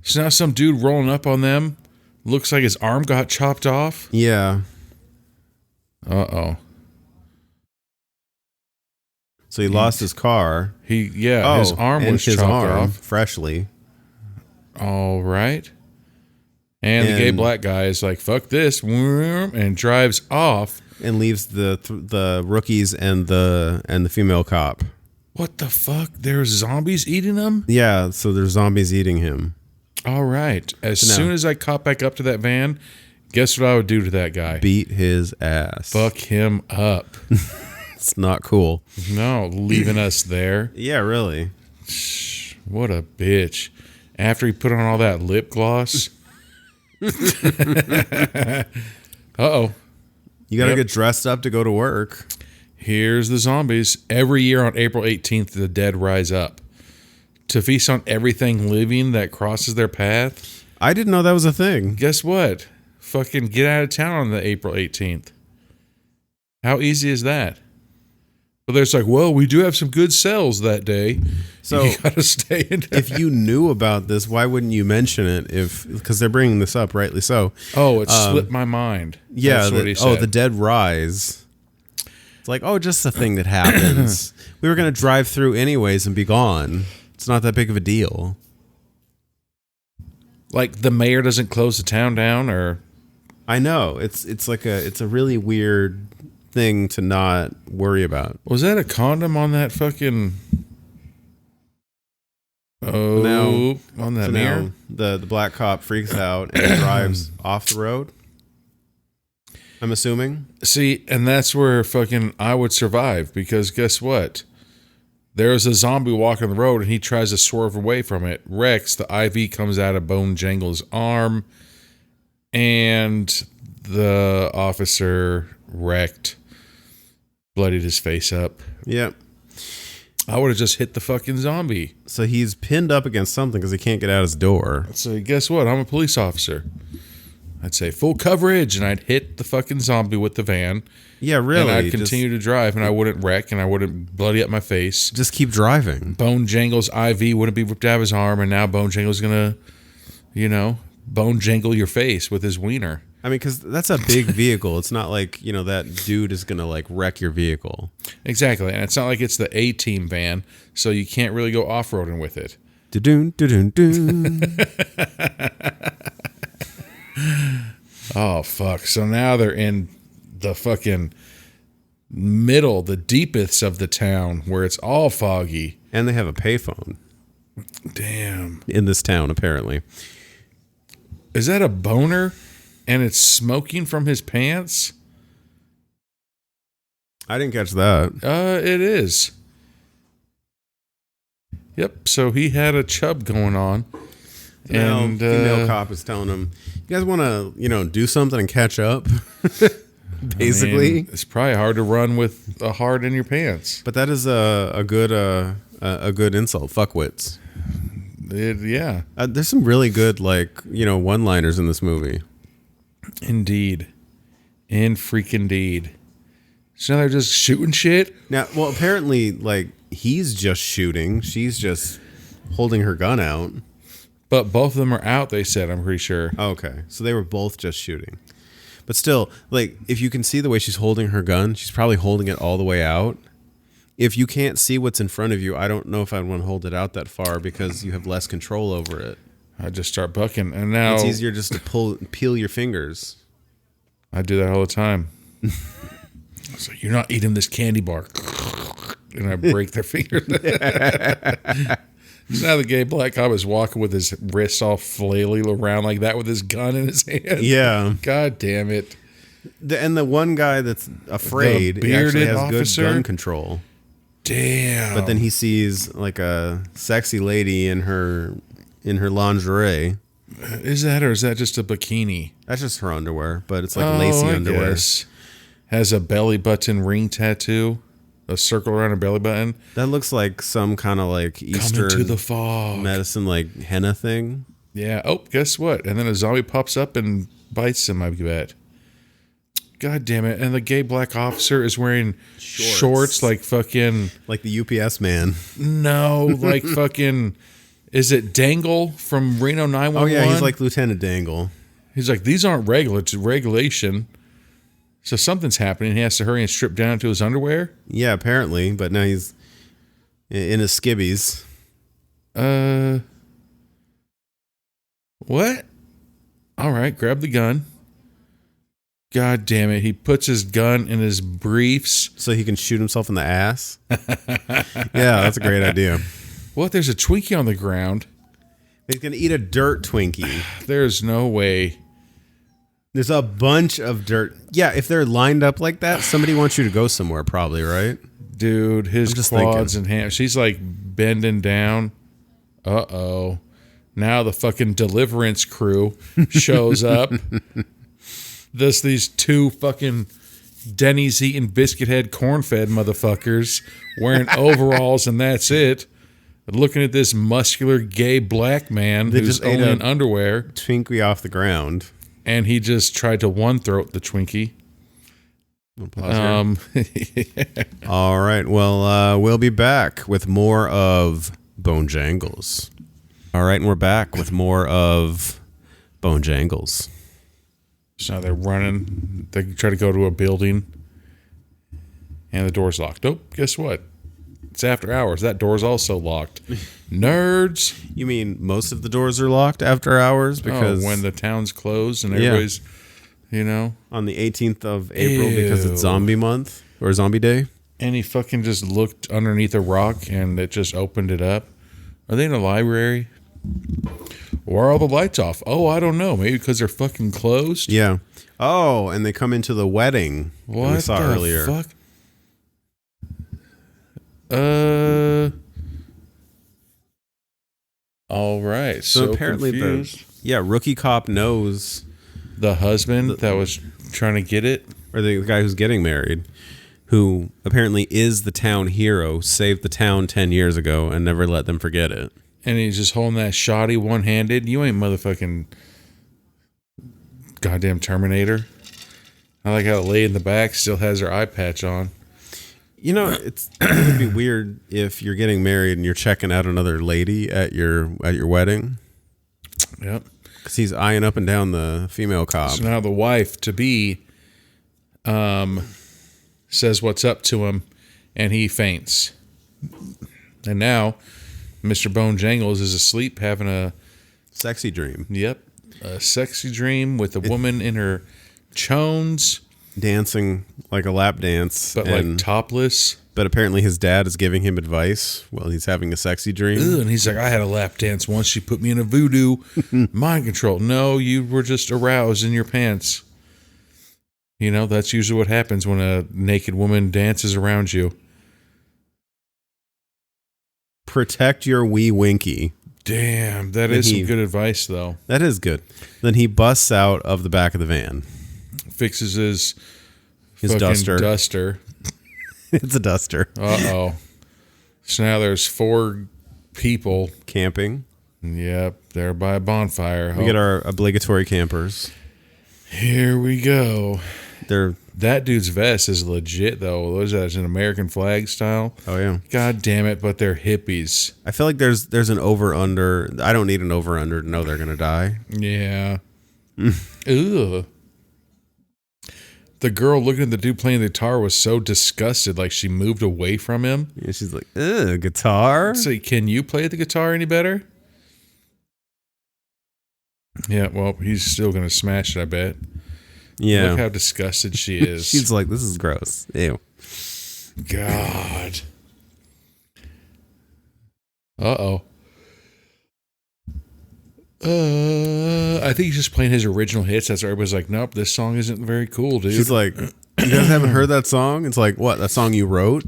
So now some dude rolling up on them looks like his arm got chopped off? Yeah. Uh-oh. So he lost his car. His arm was chopped off. Freshly. All right. And the gay black guy is like, fuck this, and drives off. And leaves the rookies and the female cop. What the fuck? There's zombies eating them? Yeah, so there's zombies eating him. All right. As soon as I caught back up to that van, guess what I would do to that guy? Beat his ass. Fuck him up. It's not cool. No, leaving us there. Yeah, really. What a bitch. After he put on all that lip gloss. Uh-oh. You got to get dressed up to go to work. Here's the zombies. Every year on April 18th, the dead rise up to feast on everything living that crosses their path. I didn't know that was a thing. Guess what? Fucking get out of town on the April 18th. How easy is that? But there's like, well, we do have some good sales that day. So you gotta stay in town. If you knew about this, why wouldn't you mention it? Because they're bringing this up, rightly so. Oh, it slipped my mind. Yeah. That's what he said. The dead rise. It's like, just a thing that happens. We were going to drive through anyways and be gone. It's not that big of a deal. Like the mayor doesn't close the town down, or I know it's a really weird thing to not worry about. Was that a condom on that fucking? Oh, now, on that mirror. Now the black cop freaks out and drives off the road. I'm assuming. See, and that's where fucking I would survive, because guess what? There's a zombie walking the road and he tries to swerve away from it. Wrecks. The IV comes out of Bonejangles' arm, and the officer wrecked, bloodied his face up. Yep. I would have just hit the fucking zombie. So he's pinned up against something because he can't get out his door. So guess what? I'm a police officer. I'd say full coverage, and I'd hit the fucking zombie with the van. Yeah, really. And I'd continue to drive, and I wouldn't wreck, and I wouldn't bloody up my face. Just keep driving. Bonejangles' IV wouldn't be ripped out of his arm, and now Bonejangles gonna, bone jangle your face with his wiener. I mean, because that's a big vehicle. It's not like, that dude is going to, like, wreck your vehicle. Exactly. And it's not like it's the A-Team van, so you can't really go off-roading with it. Da-doon, da-doon, doon. Oh, fuck. So now they're in the fucking middle, the deepest of the town, where it's all foggy. And they have a payphone. Damn. In this town, apparently. Is that a boner? and it's smoking from his pants. I didn't catch that. It is. Yep. So he had a chub going on. Now, And female cop is telling him, "You guys want to, do something and catch up." Basically, I mean, it's probably hard to run with a heart in your pants. but that is a good insult. Fuckwits. Yeah, There's some really good one-liners in this movie. indeed, in freaking deed. So now they're just shooting shit. Now, well, apparently, he's just shooting. She's just holding her gun out. But both of them are out, they said, I'm pretty sure. Okay, so they were both just shooting. But still, if you can see the way she's holding her gun, she's probably holding it all the way out. If you can't see what's in front of you, I don't know if I'd want to hold it out that far because you have less control over it. I just start bucking. And now... It's easier just to peel your fingers. I do that all the time. It's like, you're not eating this candy bar. And I break their fingers. So now the gay black cop is walking with his wrists all flailing around like that with his gun in his hand. Yeah. God damn it. And the one guy that's afraid The actually has officer? good gun control. Damn. But then he sees a sexy lady in her lingerie. Is that or is that just a bikini? That's just her underwear, but it's lacy underwear. Guess. Has a belly button ring tattoo. A circle around her belly button. That looks like some kind of Eastern Coming to the fog. medicine, henna thing. Yeah. Oh, guess what? And then a zombie pops up and bites him, I bet. God damn it. And the gay black officer is wearing shorts like fucking... Like the UPS man. No, like fucking... Is it Dangle from Reno 911? Oh, yeah, he's like Lieutenant Dangle. He's like, these aren't regular, it's regulation. So something's happening. He has to hurry and strip down to his underwear? Yeah, apparently, but now he's in his skivvies. What? All right, grab the gun. God damn it. He puts his gun in his briefs. So he can shoot himself in the ass? Yeah, that's a great idea. What? There's a Twinkie on the ground. He's going to eat a dirt Twinkie. There's no way. There's a bunch of dirt. Yeah, if they're lined up like that, somebody wants you to go somewhere probably, right? Dude, his quads and hands. She's bending down. Uh-oh. Now the fucking deliverance crew shows up. These two fucking Denny's eating biscuit head corn-fed motherfuckers wearing overalls and that's it. Looking at this muscular gay black man who's only in underwear. Twinkie off the ground. And he just tried to one-throat the Twinkie. All right. Well, we'll be back with more of Bonejangles. All right, and we're back with more of Bonejangles. So they're running. They try to go to a building, and the door's locked. Oh, guess what? It's after hours. That door's also locked. Nerds. You mean most of the doors are locked after hours? Because when the town's closed and everybody's, on the 18th of April because it's zombie month or zombie day. And he fucking just looked underneath a rock and it just opened it up. Are they in a library? Why are all the lights off? Oh, I don't know. Maybe because they're fucking closed? Yeah. Oh, and they come into the wedding what we saw the earlier. Fuck? All right. So apparently confused. rookie cop knows the husband that was trying to get it, or the guy who's getting married, who apparently is the town hero, saved the town 10 years ago and never let them forget it. and he's just holding that shoddy one-handed. You ain't motherfucking goddamn Terminator. I like how the lady in the back still has her eye patch on. You know, it would be weird if you're getting married and you're checking out another lady at your wedding. Yep. Because he's eyeing up and down the female cop. So now the wife to be says what's up to him, and he faints. And now Mr. Bonejangles is asleep having a Sexy dream. Yep. A sexy dream with a woman in her chones. Dancing like a lap dance. But like topless. But apparently his dad is giving him advice while he's having a sexy dream. Ugh, and he's like, I had a lap dance once. She put me in a voodoo mind control. No, you were just aroused in your pants. You know, that's usually what happens when a naked woman dances around you. Protect your wee winky. Damn, that is some good advice, though. That is good. Then he busts out of the back of the van. Fixes his duster. It's a duster. Uh-oh. So now there's 4 people. Camping. Yep, they're by a bonfire. We get our obligatory campers. Here we go. They're... That dude's vest is legit, though. What is that? It's an American flag style. Oh, yeah. God damn it, but they're hippies. I feel like there's an over-under. I don't need an over-under to know they're going to die. Yeah. Ugh. The girl looking at the dude playing the guitar was so disgusted, like she moved away from him. Yeah, she's like, ugh, guitar? So, can you play the guitar any better? Yeah, well, he's still going to smash it, I bet. Yeah. Look how disgusted she is. She's like, this is gross. Ew. God. Uh-oh. I think he's just playing his original hits. That's why everybody's like, nope, this song isn't very cool, dude. She's like, you guys haven't heard that song? It's like, what, that song you wrote?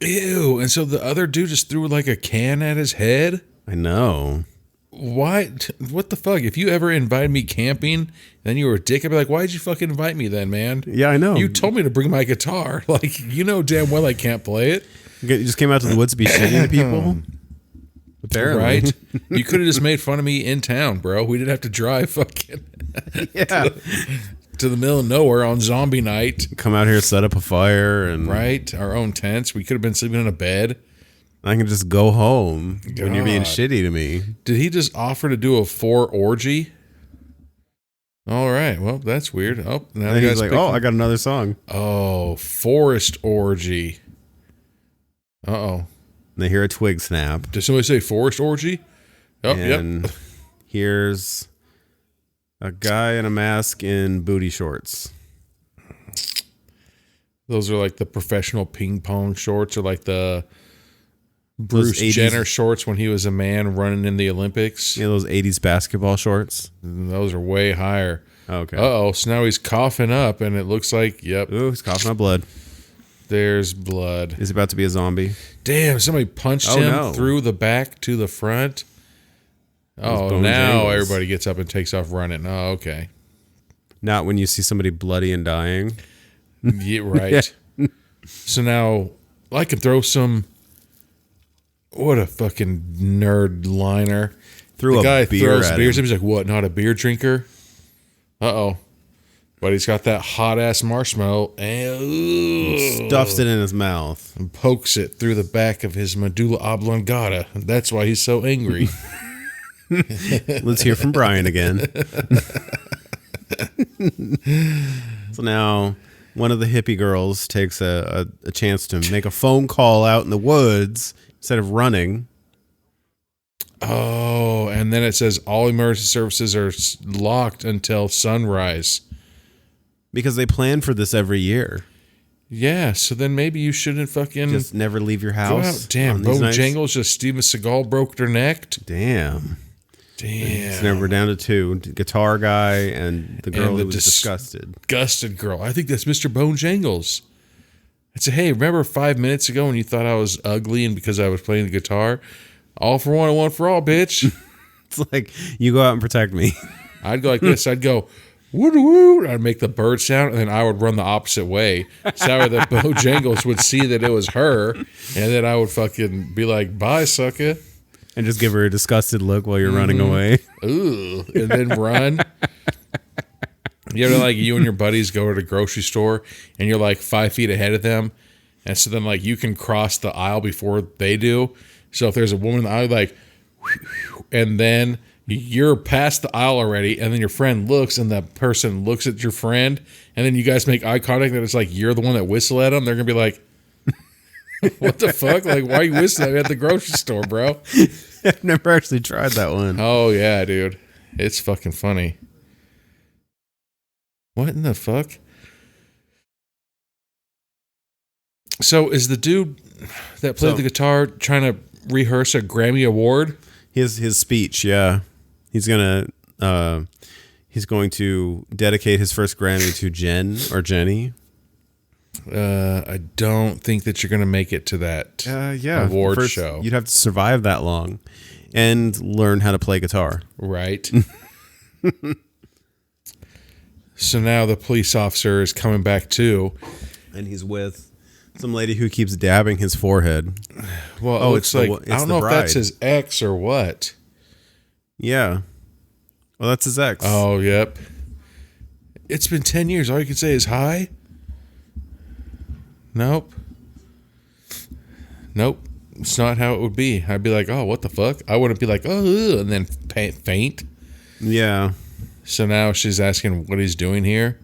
Ew. And so the other dude just threw like a can at his head? I know. Why? What the fuck? If you ever invited me camping, then you were a dick, I'd be like, why'd you fucking invite me then, man? Yeah, I know. You told me to bring my guitar. Like, you know damn well I can't play it. You just came out to the woods to be shitty to people? Apparently. Right? You could have just made fun of me in town, bro. We didn't have to drive fucking Yeah. to the middle of nowhere on zombie night. Come out here, set up a fire, and Right? Our own tents. We could have been sleeping in a bed. I can just go home when you're being God. shitty to me. Did he just offer to do a 4 orgy? All right. Well, that's weird. Oh, now And the he's guy's like, picking- oh, I got another song. Oh, forest orgy. Uh-oh. And they hear a twig snap. Did somebody say forest orgy? Oh, And yep. here's a guy in a mask in booty shorts. Those are like the professional ping pong shorts, or like the Bruce 80s Jenner shorts when he was a man running in the Olympics. You know those 80s basketball shorts? Those are way higher. Okay. Uh-oh. So now he's coughing up, and it looks like, yep, Ooh, he's coughing up blood. there's blood. He's about to be a zombie. Damn, somebody punched Oh, him no. through the back to the front. Oh, Bonejangles. now everybody gets up and takes off running. Oh, okay. Not when you see somebody bloody and dying. Yeah, right. So now I can throw some. What a fucking nerd liner. Threw The a guy beer throws at beers. him. He's like, what, not a beer drinker? Uh-oh. But he's got that hot-ass marshmallow and Stuffs it in his mouth. and pokes it through the back of his medulla oblongata. That's why he's so angry. Let's hear from Brian again. So now one of the hippie girls takes a chance to make a phone call out in the woods instead of running. Oh, and then it says all emergency services are locked until sunrise. Because they plan for this every year. Yeah, so then maybe you shouldn't fucking Just never leave your go house. out. Damn, on these nights. Bonejangles, just Steven Seagal broke their neck. Damn. Damn. So now we're down to 2. Guitar guy and the girl And the who was disgusted. Disgusted girl. I think that's Mr. Bonejangles. I said, hey, remember 5 minutes ago when you thought I was ugly and because I was playing the guitar? All for one and one for all, bitch. It's like, you go out and protect me. I'd go like this. I'd go, woo woo. I'd make the bird sound, and then I would run the opposite way. So that Bojangles would see that it was her, and then I would fucking be like, bye, sucker. And just give her a disgusted look while you're running away. Ooh. And then run. You ever, like, you and your buddies go to the grocery store, and you're like 5 feet ahead of them, and so then, like, you can cross the aisle before they do. So if there's a woman in the aisle, like, and then you're past the aisle already, and then your friend looks, and that person looks at your friend, and then you guys make eye contact, that it's like you're the one that whistle at them. They're gonna be like, "What the fuck? Like, why are you whistling at the grocery store, bro?" I've never actually tried that one. Oh yeah, dude, it's fucking funny. What in the fuck? So is the dude that played the guitar trying to rehearse a Grammy Award? His speech, yeah. He's going to dedicate his first Grammy to Jenny. I don't think that you're going to make it to that award show. You'd have to survive that long and learn how to play guitar. Right. So now the police officer is coming back too. And he's with some lady who keeps dabbing his forehead. Well, it's like, I don't know if that's his ex or what. Yeah. Well, that's his ex. Oh, yep. It's been 10 years. All you can say is hi. Nope. It's not how it would be. I'd be like, oh, what the fuck? I wouldn't be like, oh, and then faint. Yeah. So now she's asking what he's doing here.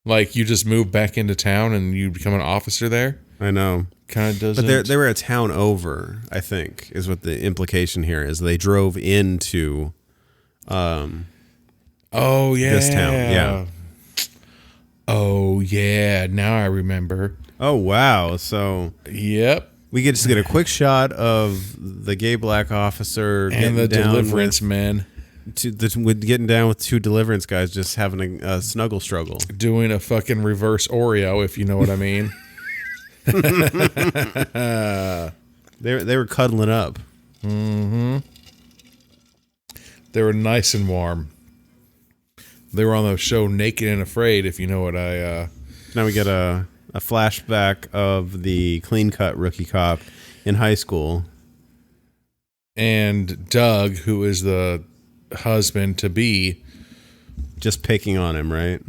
Like, you just moved back into town and you become an officer there? I know. Kind of doesn't. But they were a town over, I think, is what the implication here is. They drove into oh, yeah. this town. Yeah. Oh, yeah. Now I remember. Oh, wow. So yep. We get a quick shot of the gay black officer and the deliverance men. Getting down with two deliverance guys just having a snuggle struggle. Doing a fucking reverse Oreo, if you know what I mean. They were cuddling up. Mm-hmm. They were nice and warm. They were on the show Naked and Afraid, if you know what I... Now we get a flashback of the clean-cut rookie cop in high school. And Doug, who is the husband-to-be... Just picking on him, right?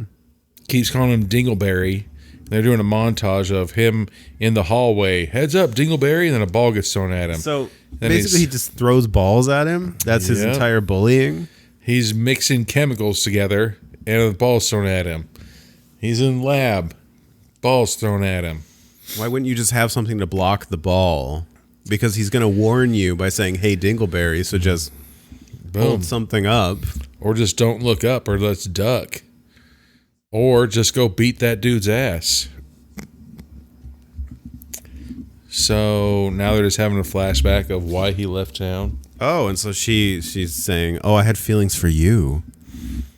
Keeps calling him Dingleberry. They're doing a montage of him in the hallway. Heads up, Dingleberry, and then a ball gets thrown at him. So basically he just throws balls at him? That's his entire bullying? He's mixing chemicals together, and the ball's thrown at him. He's in lab. Ball's thrown at him. Why wouldn't you just have something to block the ball? Because he's going to warn you by saying, hey, Dingleberry, so just hold something up. Or just don't look up, or let's duck. Or just go beat that dude's ass. So now they're just having a flashback of why he left town. Oh, and so she's saying, oh, I had feelings for you.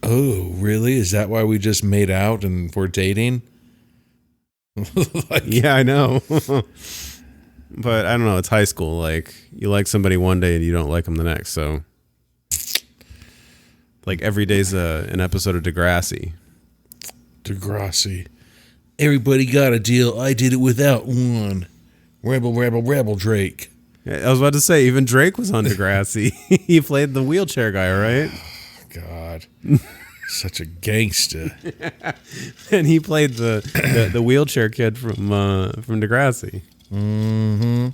Oh, really? Is that why we just made out and we're dating? Yeah, I know. But I don't know. It's high school. Like, you like somebody one day and you don't like them the next. So, like, every day's an episode of Degrassi. Degrassi. Everybody got a deal. I did it without one. Rebel, Drake. I was about to say, even Drake was on Degrassi. He played the wheelchair guy, right? God. Such a gangster. And he played the wheelchair kid from Degrassi. Mm-hmm.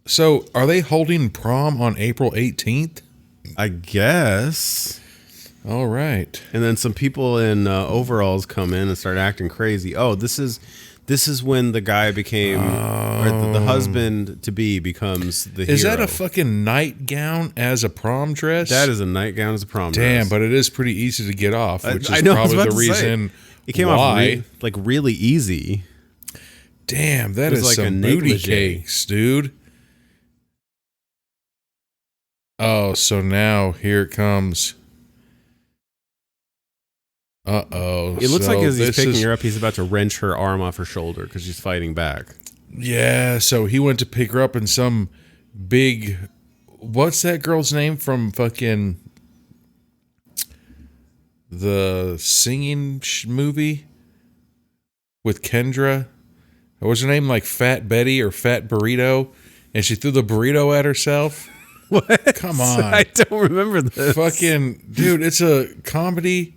So, are they holding prom on April 18th? I guess. All right. And then some people in overalls come in and start acting crazy. Oh, this is when the guy became, or the husband to be becomes the hero. Is that a fucking nightgown as a prom dress? That is a nightgown as a prom dress. Damn, but it is pretty easy to get off, which is know, probably the reason it came why. off really easy. Damn, that is like some booty cakes, dude. Oh, so now here it comes. Uh-oh. It looks like as he's picking her up, he's about to wrench her arm off her shoulder because she's fighting back. Yeah, so he went to pick her up in some big... What's that girl's name from fucking... the singing movie? With Kendra? What was her name? Like Fat Betty or Fat Burrito? And she threw the burrito at herself? What? Come on. I don't remember this. Fucking... Dude, it's a comedy...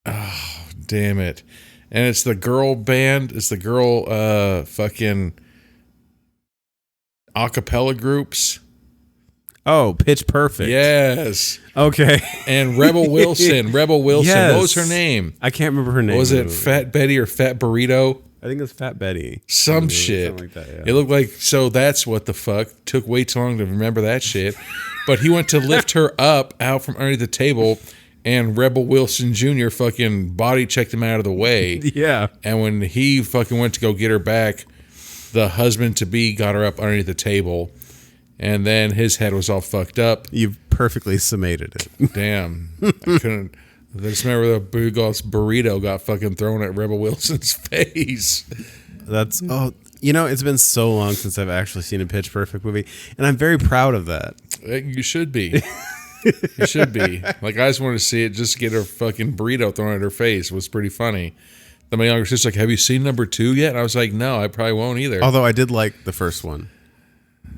Oh, damn it. And it's the girl band. It's the girl fucking acapella groups. Oh, Pitch Perfect. Yes. Okay. And Rebel Wilson. Yes. What was her name? I can't remember her name. Was it Fat Betty or Fat Burrito? I think it was Fat Betty. Some shit. Something like that, yeah. It looked like, so that's what the fuck. Took way too long to remember that shit. But he went to lift her up out from underneath the table, and Rebel Wilson Jr. fucking body checked him out of the way. Yeah. And when he fucking went to go get her back, the husband-to-be got her up underneath the table, and then his head was all fucked up. You've perfectly summated it. Damn. I couldn't... I just remember the burrito got fucking thrown at Rebel Wilson's face. That's... Oh, you know, it's been so long since I've actually seen a Pitch Perfect movie, and I'm very proud of that. You should be. You should be. Like, I just wanted to see it just get her fucking burrito thrown at her face. It was pretty funny. Then my younger sister's like, have you seen number 2 yet? And I was like, no, I probably won't either. Although I did like the first one,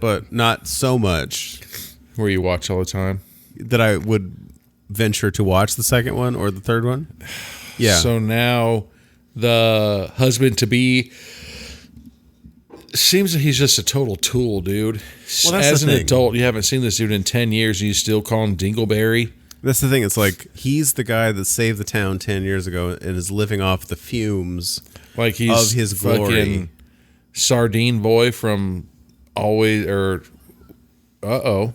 but not so much. Where you watch all the time? That I would venture to watch the second one or the third one. Yeah. So now the husband-to-be seems that he's just a total tool, dude. Well, that's As the an thing. adult, you haven't seen this dude in 10 years, and you still call him Dingleberry. That's the thing. It's like he's the guy that saved the town 10 years ago and is living off the fumes Like he's of his glory. fucking Sardine Boy from Always, or But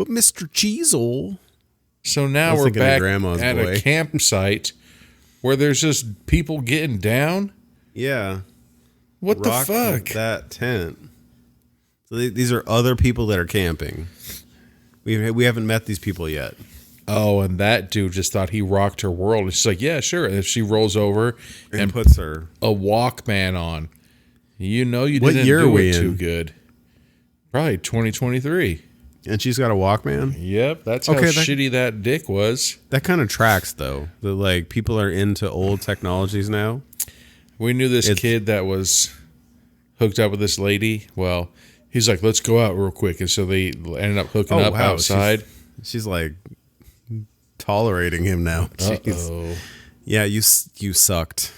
Mr. Cheezel. So now was we're thinking of back Grandma's at Boy. a campsite where there's just people getting down. Yeah. What Rock the fuck? that tent. So these are other people that are camping. We haven't met these people yet. Oh, and that dude just thought he rocked her world. And she's like, yeah, sure. And if she rolls over And puts her... a Walkman on, you know you What didn't year are do we it too in? good. Probably 2023. And she's got a Walkman? Yep, that's how Okay, shitty that dick was. That kind of tracks, though. That, like, people are into old technologies now. We knew this kid that was hooked up with this lady. Well, he's like, let's go out real quick. And so they ended up hooking up outside. She's like tolerating him now. Jeez. Uh-oh. Yeah, you sucked.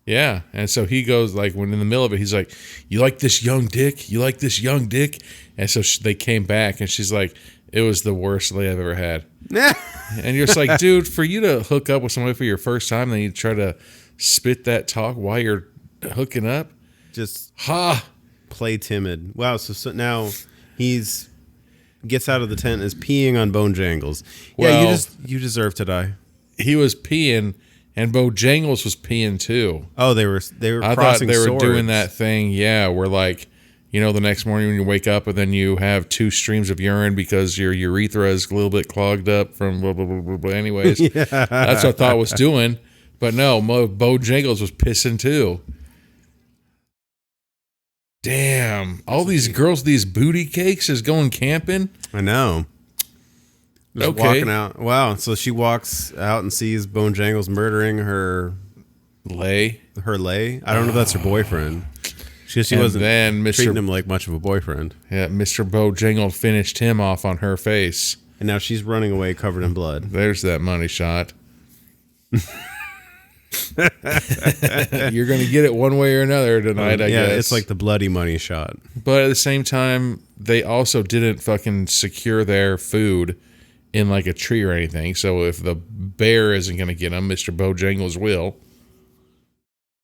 Yeah. And so he goes, like, when in the middle of it, he's like, you like this young dick? You like this young dick? And so they came back, and she's like, it was the worst lay I've ever had. And you're just like, dude, for you to hook up with somebody for your first time, then you try to spit that talk while you're hooking up? Just Ha! play timid. Wow, so now he's gets out of the tent and is peeing on Bonejangles. Yeah, Well, you deserve to die. He was peeing, and Bojangles was peeing too. Oh, they were I thought crossing they were swords. doing that thing, yeah, where like, you know, the next morning when you wake up and then you have 2 streams of urine because your urethra is a little bit clogged up from blah, blah, blah, blah, blah. Anyways, that's what I thought it was doing. But no, Bojangles was pissing too. Damn. All these girls, these booty cakes is going camping. I know. Just Okay. walking out. Wow. So she walks out and sees Bonejangles murdering her Lay. lay. I don't know if that's her boyfriend. She And wasn't then treating Mr. him like much of a boyfriend. Yeah, Mr. Bojangle finished him off on her face. And now she's running away covered in blood. There's that money shot. You're going to get it one way or another tonight, I guess. Yeah, it's like the bloody money shot. But at the same time, they also didn't fucking secure their food in like a tree or anything. So if the bear isn't going to get them, Mr. Bojangles will.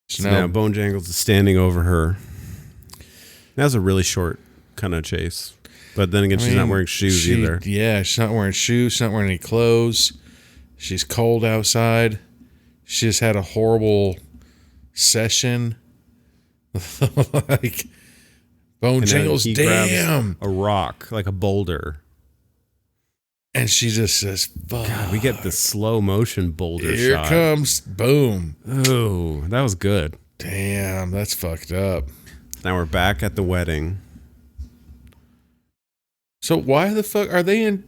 So now Bonejangles is standing over her. That was a really short kind of chase. But then again, she's not wearing shoes either. Yeah, she's not wearing shoes. She's not wearing any clothes. She's cold outside. She just had a horrible session. Like, Bonejangles, he damn. grabs a rock, like a boulder. And she just says, fuck. God, we get the slow motion boulder Here shot. comes, boom. Oh, that was good. Damn, that's fucked up. Now we're back at the wedding. So why the fuck are they in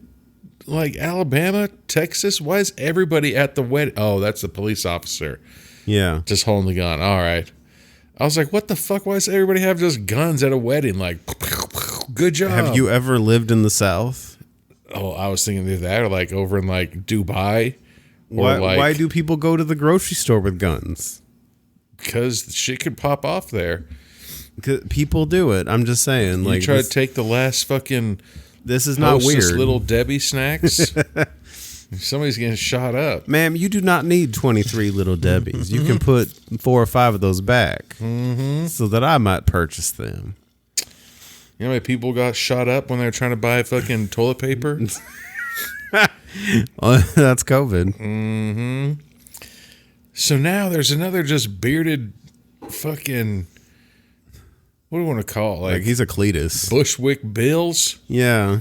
like Alabama, Texas? Why is everybody at the wedding? Oh, that's the police officer Yeah. just holding the gun. All right. I was like, what the fuck? Why does everybody have just guns at a wedding? Like, good job. Have you ever lived in the South? Oh, I was thinking of that, or like over in like Dubai. Or Why do people go to the grocery store with guns? Because shit could pop off there. 'Cause people do it. I'm just saying. Like, You try to take the last fucking this is not Hostess weird. Little Debbie snacks. Somebody's getting shot up. Ma'am, you do not need 23 Little Debbies. You can put 4 or 5 of those back so that I might purchase them. You know how many people got shot up when they were trying to buy fucking toilet paper? Well, that's COVID. So now there's another just bearded fucking, what do you want to call it? Like he's a Cletus. Bushwick Bills? Yeah.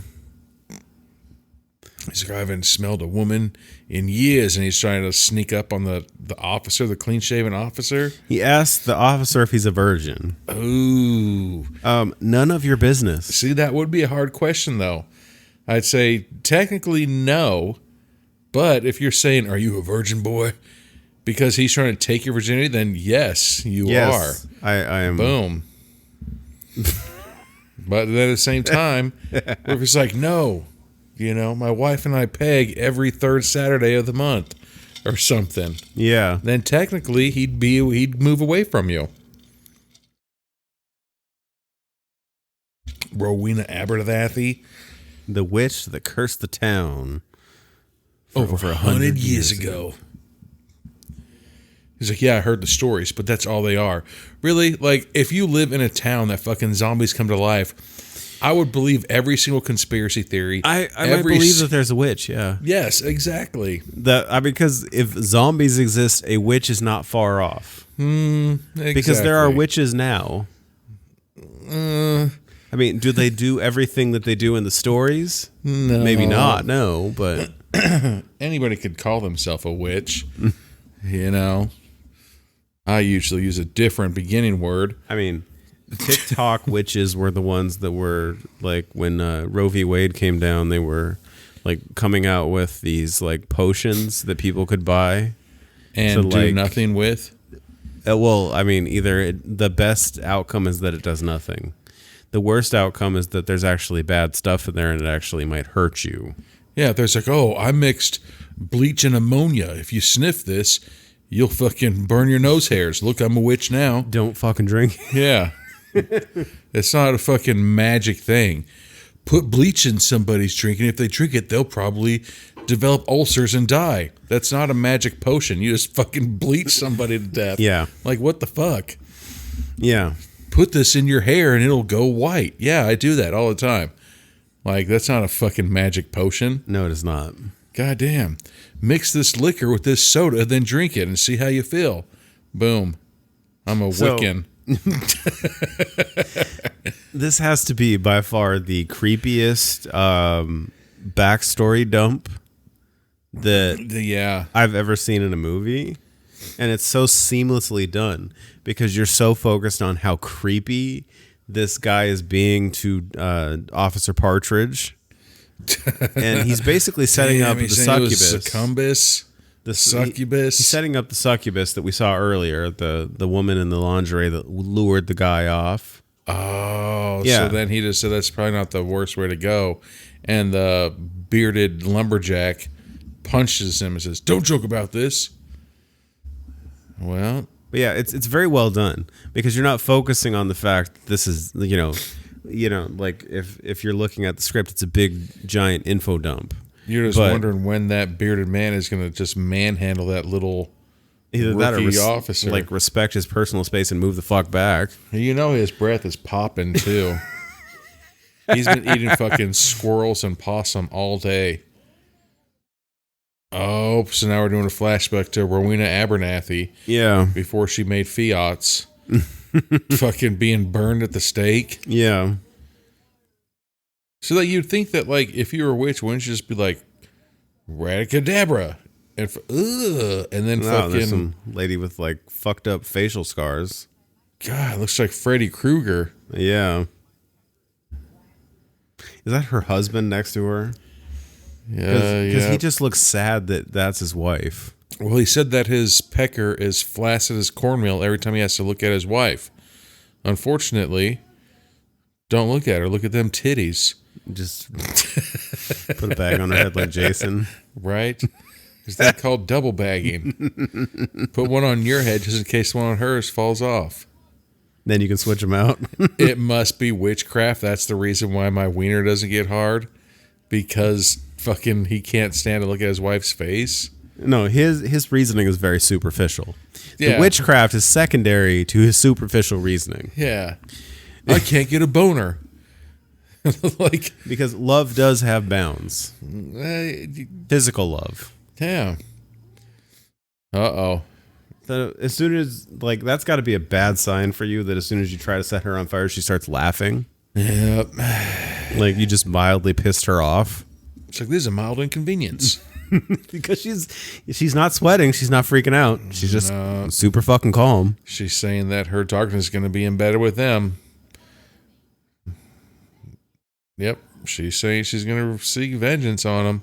He's like, I haven't smelled a woman in years, and he's trying to sneak up on the officer, the clean-shaven officer. He asked the officer if he's a virgin. Ooh. None of your business. See, that would be a hard question, though. I'd say technically no, but if you're saying, are you a virgin, boy? Because he's trying to take your virginity, then yes, you are. I am. Boom. But then at the same time, if it's like, no, my wife and I peg every third Saturday of the month or something. Yeah. Then technically he'd move away from you. Rowena Abernathy. The witch that cursed the town. Over 100 years ago. He's like, yeah, I heard the stories, but that's all they are. Really? Like, if you live in a town that fucking zombies come to life, I would believe every single conspiracy theory. I might believe that there's a witch, yeah. Yes, exactly. Because if zombies exist, a witch is not far off. Exactly. Because there are witches now. I mean, do they do everything that they do in the stories? No. Maybe not, no, but... Anybody could call themselves a witch, I usually use a different beginning word. I mean, TikTok witches were the ones that were, like, when Roe v. Wade came down, they were, like, coming out with these, like, potions that people could buy. And do nothing with? Well, I mean, the best outcome is that it does nothing. The worst outcome is that there's actually bad stuff in there and it actually might hurt you. Yeah, there's like, I mixed bleach and ammonia. If you sniff this, you'll fucking burn your nose hairs. Look, I'm a witch now. Don't fucking drink. Yeah. It's not a fucking magic thing. Put bleach in somebody's drink, and if they drink it, they'll probably develop ulcers and die. That's not a magic potion. You just fucking bleach somebody to death. Yeah. Like, what the fuck? Yeah. Put this in your hair, and it'll go white. Yeah, I do that all the time. Like, that's not a fucking magic potion. No, it is not. God damn. Mix this liquor with this soda, then drink it and see how you feel. Boom. I'm a Wiccan. This has to be by far the creepiest backstory dump that I've ever seen in a movie. And it's so seamlessly done because you're so focused on how creepy this guy is being to Officer Partridge. And he's basically setting up the succubus. The succubus. He's setting up the succubus that we saw earlier, the woman in the lingerie that lured the guy off. Oh, yeah. So then he just said that's probably not the worst way to go. And the bearded lumberjack punches him and says, "Don't joke about this." Well, but yeah, it's very well done because you're not focusing on the fact that this is, like if you're looking at the script, it's a big giant info dump. You're just wondering when that bearded man is going to just manhandle that little rookie officer. Like, respect his personal space and move the fuck back. His breath is popping, too. He's been eating fucking squirrels and possum all day. Oh, so now we're doing a flashback to Rowena Abernathy. Yeah. Before she made Fiats. Fucking being burned at the stake. Yeah. So that you'd think that, like, if you were a witch, wouldn't you just be like, Radicadabra? And then fucking... there's some lady with, like, fucked up facial scars. God, looks like Freddy Krueger. Yeah. Is that her husband next to her? Yeah, Because he just looks sad that that's his wife. Well, he said that his pecker is flaccid as cornmeal every time he has to look at his wife. Unfortunately, don't look at her. Look at them titties. Just put a bag on her head like Jason. Right? Is that called double bagging? Put one on your head just in case one on hers falls off. Then you can switch them out. It must be witchcraft. That's the reason why my wiener doesn't get hard. Because fucking he can't stand to look at his wife's face. No, his reasoning is very superficial. Yeah. The witchcraft is secondary to his superficial reasoning. Yeah. I can't get a boner. Like, Because love does have bounds. uh, Physical love. yeah. Uh-oh. So as soon as, like, that's got to be a bad sign for you that as soon as you try to set her on fire, she starts laughing. Yep. Like, you just mildly pissed her off. It's like, this is a mild inconvenience. Because she's not sweating. She's not freaking out. She's just super fucking calm. She's saying that her darkness is going to be embedded with them. Yep. She's saying she's going to seek vengeance on them.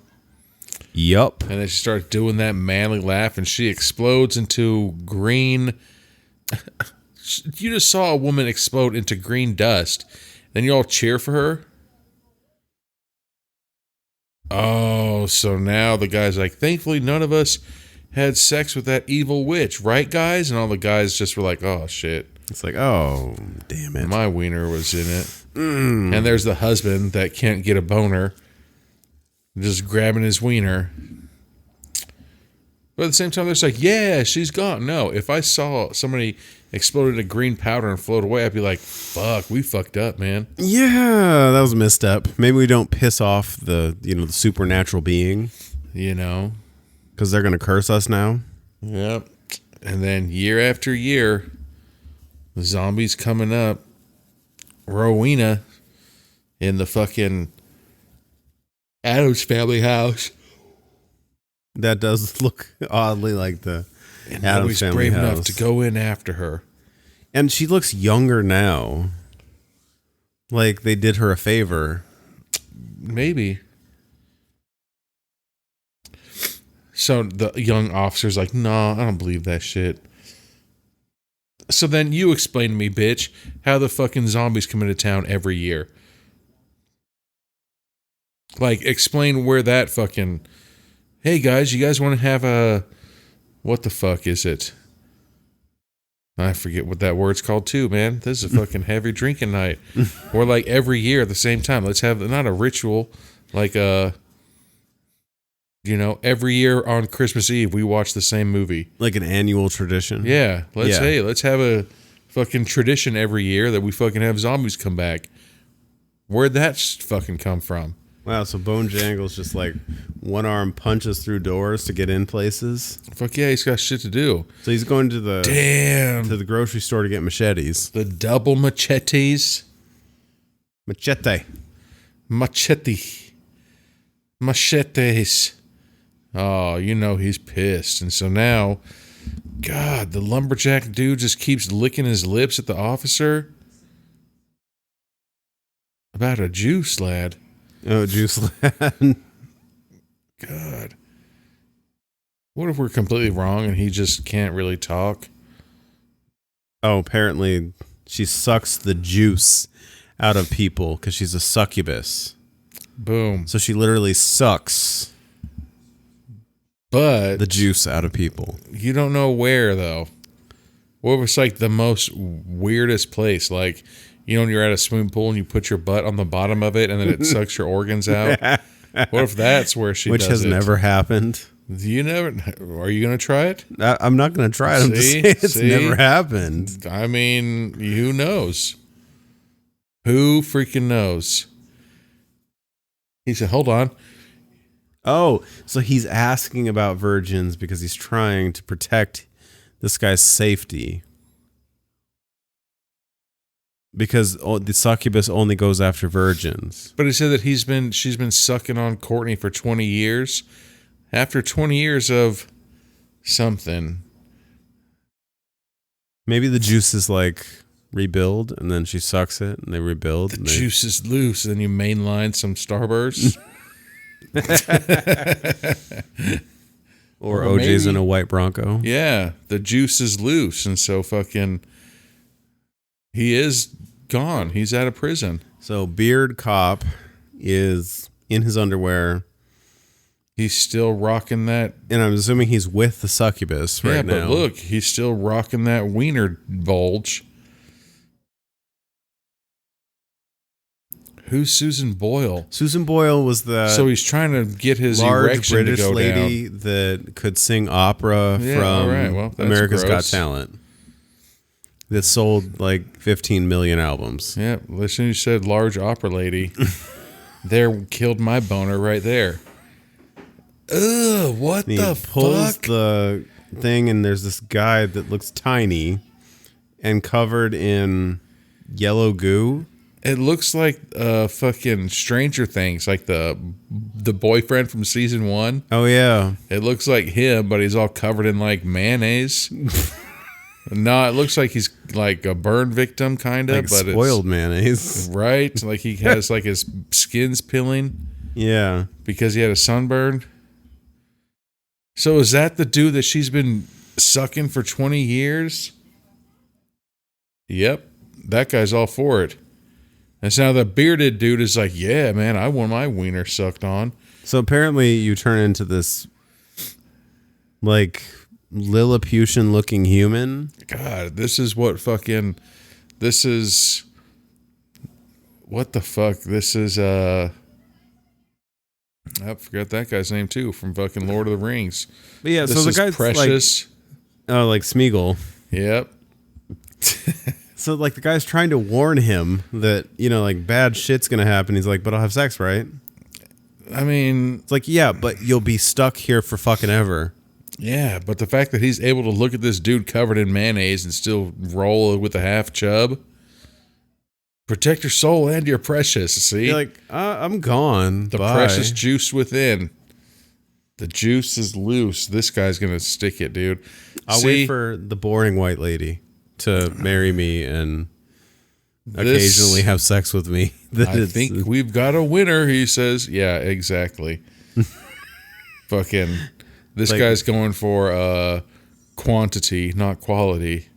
Yup. And then she starts doing that manly laugh, and she explodes into green. You just saw a woman explode into green dust. Then you all cheer for her. Oh, so now the guy's like, thankfully none of us had sex with that evil witch, right, guys? And all the guys just were like, oh, shit. It's like, oh, damn it. My wiener was in it. And there's the husband that can't get a boner, just grabbing his wiener. But at the same time, they're just like, yeah, she's gone. No, if I saw somebody explode into green powder and float away, I'd be like, fuck, we fucked up, man. Yeah, that was a misstep. Maybe we don't piss off the supernatural being. You know? Because they're going to curse us now. Yep. And then year after year, the zombies coming up. Rowena in the fucking Addams Family house. That does look oddly like the And Addams nobody's Family brave house. enough to go in after her. And she looks younger now. Like they did her a favor. Maybe. So the young officer's like, no, I don't believe that shit. So then you explain to me, bitch, how the fucking zombies come into town every year. Like, explain where that fucking... Hey, guys, you guys want to have a... What the fuck is it? I forget what that word's called, too, man. This is a fucking heavy drinking night. Or, like, every year at the same time. Let's have, not a ritual, like a... every year on Christmas Eve, we watch the same movie. Like an annual tradition. Yeah. Let's have a fucking tradition every year that we fucking have zombies come back. Where'd that fucking come from? Wow, so Bonejangles just like one arm punches through doors to get in places. Fuck yeah, he's got shit to do. So he's going to the grocery store to get machetes. The double machetes. Machete. Machetes. Oh, he's pissed. And so now, God, the lumberjack dude just keeps licking his lips at the officer. About a juice, lad. Oh, juice lad. God. What if we're completely wrong and he just can't really talk? Oh, apparently she sucks the juice out of people because she's a succubus. Boom. So she literally sucks But the juice out of people. you don't know where, though. What was like the most weirdest place? Like, when you're at a swimming pool and you put your butt on the bottom of it and then it sucks your organs out? What if that's where she Which does has it? never happened. You never... Are you going to try it? I'm not going to try it. I'm just See? saying it's See? never happened. I mean, who knows? Who freaking knows? He said, hold on. Oh, so he's asking about virgins because he's trying to protect this guy's safety. Because the succubus only goes after virgins. But he said that she's been sucking on Courtney for 20 years. After 20 years of something. Maybe the juice is like rebuild and then she sucks it and they rebuild. The juice is loose, and then you mainline some Starburst. Or Well, OJ's maybe. in a white Bronco. Yeah, the juice is loose, and so fucking he is gone. He's out of prison. So Beard Cop is in his underwear. He's still rocking that. And I'm assuming he's with the succubus right now. Yeah, but look, he's still rocking that wiener bulge. Who's Susan Boyle? Susan Boyle was the So he's trying to get his large erection British to go lady that could sing opera Yeah, from all right, well, that's America's Got gross. Talent. that sold like 15 million albums. Yeah, listen, you said large opera lady. There killed my boner right there. Ugh, what And he the pulls fuck? the thing, and there's this guy that looks tiny and covered in yellow goo. It looks like fucking Stranger Things, like the boyfriend from season 1. Oh yeah, It looks like him, but he's all covered in like mayonnaise. No, it looks like he's like a burn victim, kind of, like but spoiled mayonnaise. it's right. Like he has like his skin's peeling Yeah, because he had a sunburn. So is that the dude that she's been sucking for 20 years? Yep, that guy's all for it. And so now the bearded dude is like, yeah, man, I want my wiener sucked on. so apparently you turn into this like Lilliputian looking human. God, this is what the fuck? This is, I forgot that guy's name too, from fucking Lord of the Rings. But yeah, This so the is guy's Precious. like Smeagol. Yep. So like the guy's trying to warn him that, you know, like bad shit's gonna happen. He's like, but I'll have sex, right? I mean, It's like, yeah, but you'll be stuck here for fucking ever. yeah, but the fact that he's able to look at this dude covered in mayonnaise and still roll with a half chub. Protect your soul and your precious, see? You're like, I'm gone. The Bye. precious juice within. The juice is loose. This guy's going to stick it, dude. I'll wait for the boring white lady to marry me and occasionally have sex with me. I think we've got a winner, he says. Yeah, exactly. Fucking, this Like- guy's going for quantity, not quality.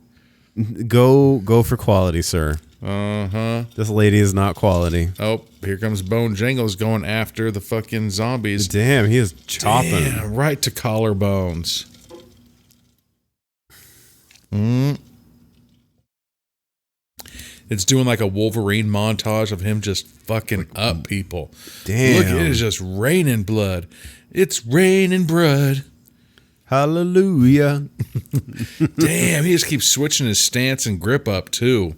Go for quality, sir. Uh-huh. This lady is not quality. Oh, here comes Bonejangles going after the fucking zombies. Damn, he is chopping. Damn, right to collarbones. It's doing like a Wolverine montage of him just fucking up people. Damn. Look, it is just raining blood. It's raining blood. Hallelujah. Damn, he just keeps switching his stance and grip up too.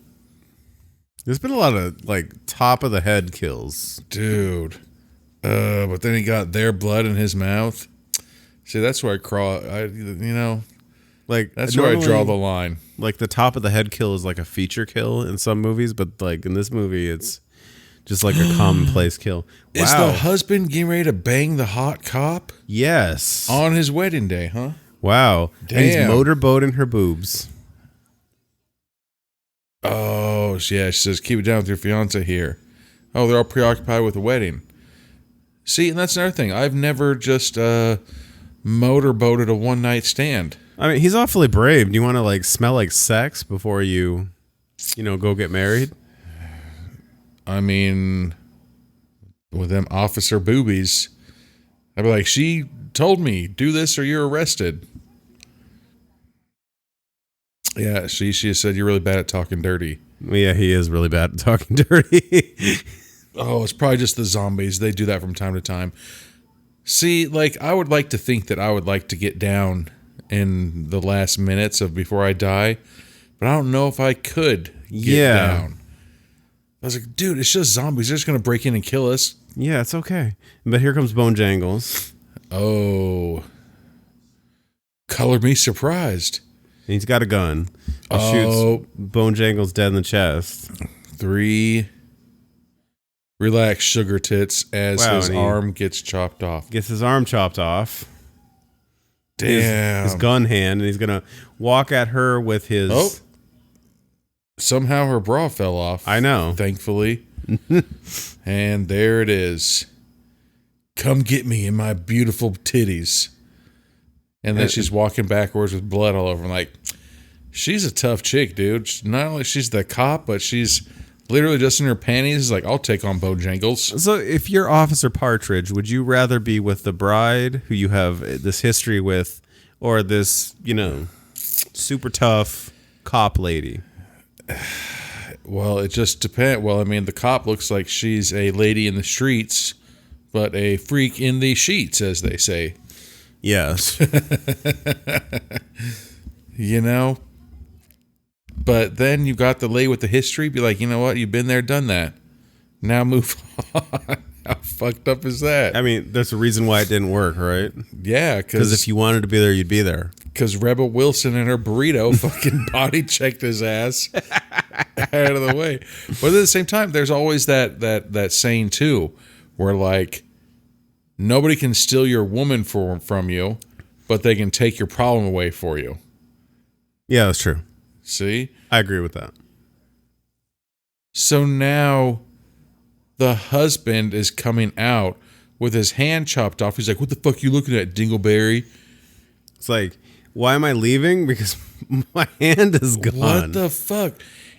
There's been a lot of like top of the head kills. Dude. But then he got their blood in his mouth. See, that's where Like that's where I draw normally, the line. Like the top of the head kill is like a feature kill in some movies, but like in this movie, it's just like a commonplace kill. Wow. Is the husband getting ready to bang the hot cop Yes. on his wedding day, huh? Wow. And he's Damn. motorboating her boobs. Oh, yeah, she says, keep it down with your fiance here. Oh, they're all preoccupied with the wedding. See, and that's another thing. I've never just motorboated a one-night stand. I mean, he's awfully brave. Do you want to like smell like sex before you go get married? I mean, with them officer boobies, I'd be like, she told me, do this or you're arrested. Yeah, she said you're really bad at talking dirty. Well, yeah, he is really bad at talking dirty. Oh, it's probably just the zombies. They do that from time to time. See, like, I would like to think that I would like to get down in the last minutes of before I die, but I don't know if I could get down. I was like, dude, it's just zombies. They're just going to break in and kill us. Yeah, it's okay. But here comes Bonejangles. Oh. Color me surprised. And he's got a gun. Shoots Bonejangles dead in the chest. 3. Relax, sugar tits, as Wow, his and he arm gets chopped off. Gets his arm chopped off. Damn. His gun hand, and he's going to walk at her with his... Oh. Somehow her bra fell off. I know. Thankfully. And there it is. Come get me in my beautiful titties. And then she's walking backwards with blood all over. I'm like, she's a tough chick, dude. Not only she's the cop, but she's literally just in her panties. Like, I'll take on Bojangles. So if you're Officer Partridge, would you rather be with the bride who you have this history with, or this, super tough cop lady? Well, it just depends. Well, I mean, the cop looks like she's a lady in the streets, but a freak in the sheets, as they say. Yes. But then you got the lady with the history. Be like, you know what? You've been there, done that. Now move on. How fucked up is that? I mean, there's a reason why it didn't work, right? Yeah, Because if you wanted to be there, you'd be there. Because Rebel Wilson and her burrito fucking body checked his ass out of the way. But at the same time, there's always that saying too, where like nobody can steal your woman from you, but they can take your problem away for you. Yeah, that's true. See? I agree with that. So now the husband is coming out with his hand chopped off. He's like, what the fuck are you looking at, Dingleberry? It's like, why am I leaving? Because my hand is gone. What the fuck?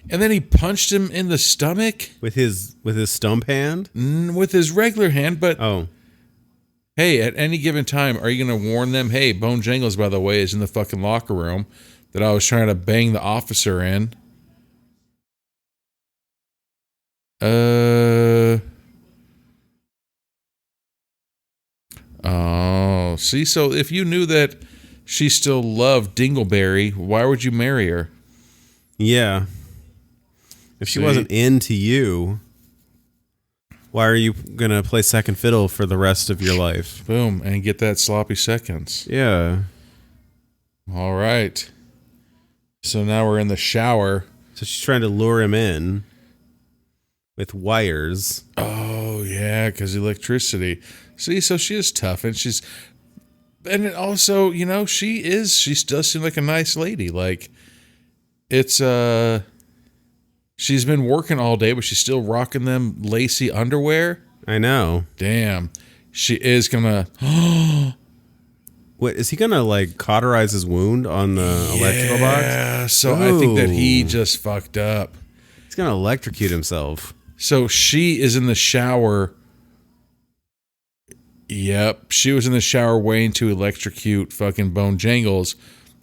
And then he punched him in the stomach With his stump hand? with his regular hand. But Oh. hey, at any given time, are you going to warn them? Hey, Bonejangles, by the way, is in the fucking locker room that I was trying to bang the officer in. Oh, see, so if you knew that she still loved Dingleberry, why would you marry her? Yeah. If she See? wasn't into you, why are you going to play second fiddle for the rest of your life? Boom, and get that sloppy seconds. Yeah. All right. So now we're in the shower. So she's trying to lure him in with wires. Oh, yeah, because electricity. See, so she is tough, and and it also, you know, she does seem like a nice lady. Like, it's, she's been working all day, but she's still rocking them lacy underwear. I know. Damn. She is gonna, What, is he going to like cauterize his wound on the electrical box? Yeah, so I think that he Ooh. just fucked up. He's going to electrocute himself. So she is in the shower. Yep, she was in the shower waiting to electrocute fucking Bonejangles,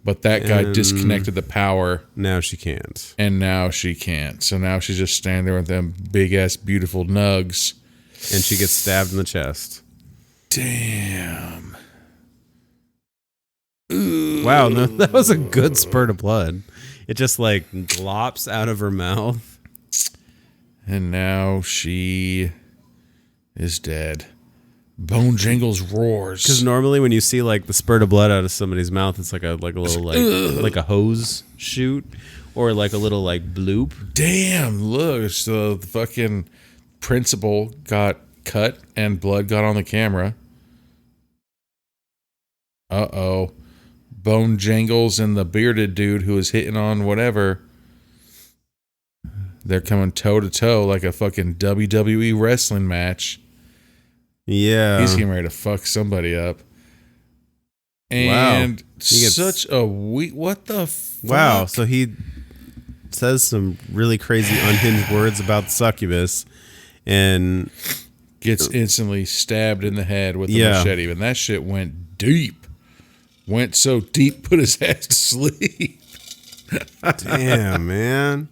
but that guy disconnected the power, Now she can't. and now she can't. So now she's just standing there with them big ass beautiful nugs. And she gets stabbed in the chest. Damn. Wow, no, that was a good spurt of blood. It just like glops out of her mouth. And now she is dead. Bonejangles roars. Because normally when you see like the spurt of blood out of somebody's mouth, it's like a little like a hose shoot or like a little like bloop. Damn, look, so the fucking principal got cut and blood got on the camera. Uh-oh. Bonejangles and the bearded dude who was hitting on whatever. They're coming toe-to-toe like a fucking WWE wrestling match. Yeah. He's getting ready to fuck somebody up. And such a weak... What the fuck? Wow. So he says some really crazy unhinged words about the succubus and Gets instantly stabbed in the head with the Yeah. machete. And that shit went deep. Went so deep, put his ass to sleep. damn, man.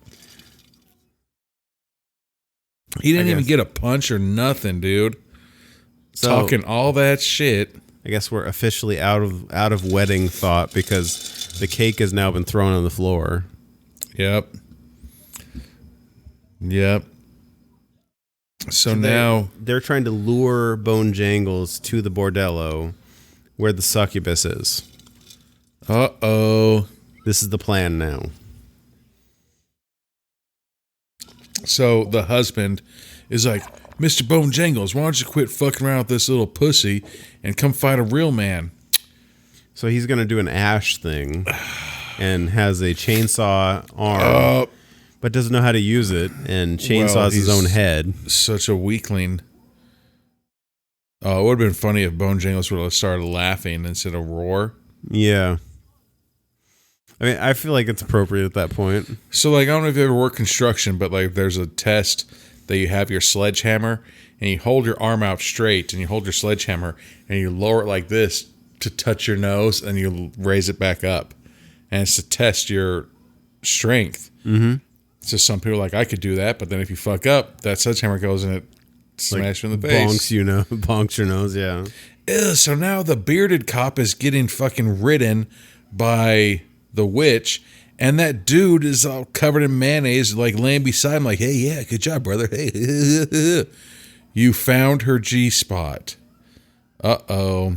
He didn't I even guess. get a punch or nothing, dude. So Talking all that shit. I guess we're officially out of wedding thought because the cake has now been thrown on the floor. Yep. So now They're trying to lure Bonejangles to the bordello where the succubus is. Uh-oh. This is the plan now. So the husband is like, Mr. Bonejangles, why don't you quit fucking around with this little pussy and come fight a real man? So he's going to do an Ash thing and has a chainsaw arm, but doesn't know how to use it and chainsaws his own head. Such a weakling. Oh, it would have been funny if Bonejangles would have started laughing instead of roar. Yeah. I mean, I feel like it's appropriate at that point. So, like, I don't know if you ever worked construction, but, like, there's a test that you have your sledgehammer, and you hold your arm out straight, and you hold your sledgehammer, and you lower it like this to touch your nose, and you raise it back up. And it's to test your strength. Mm-hmm. So some people are like, I could do that, but then if you fuck up, that sledgehammer goes and it smashes you in the face. Bonks your nose, yeah. Ew, so now the bearded cop is getting fucking ridden by the witch, And that dude is all covered in mayonnaise, like laying beside him, like, hey, yeah, good job, brother. Hey, you found her G-spot. Uh-oh.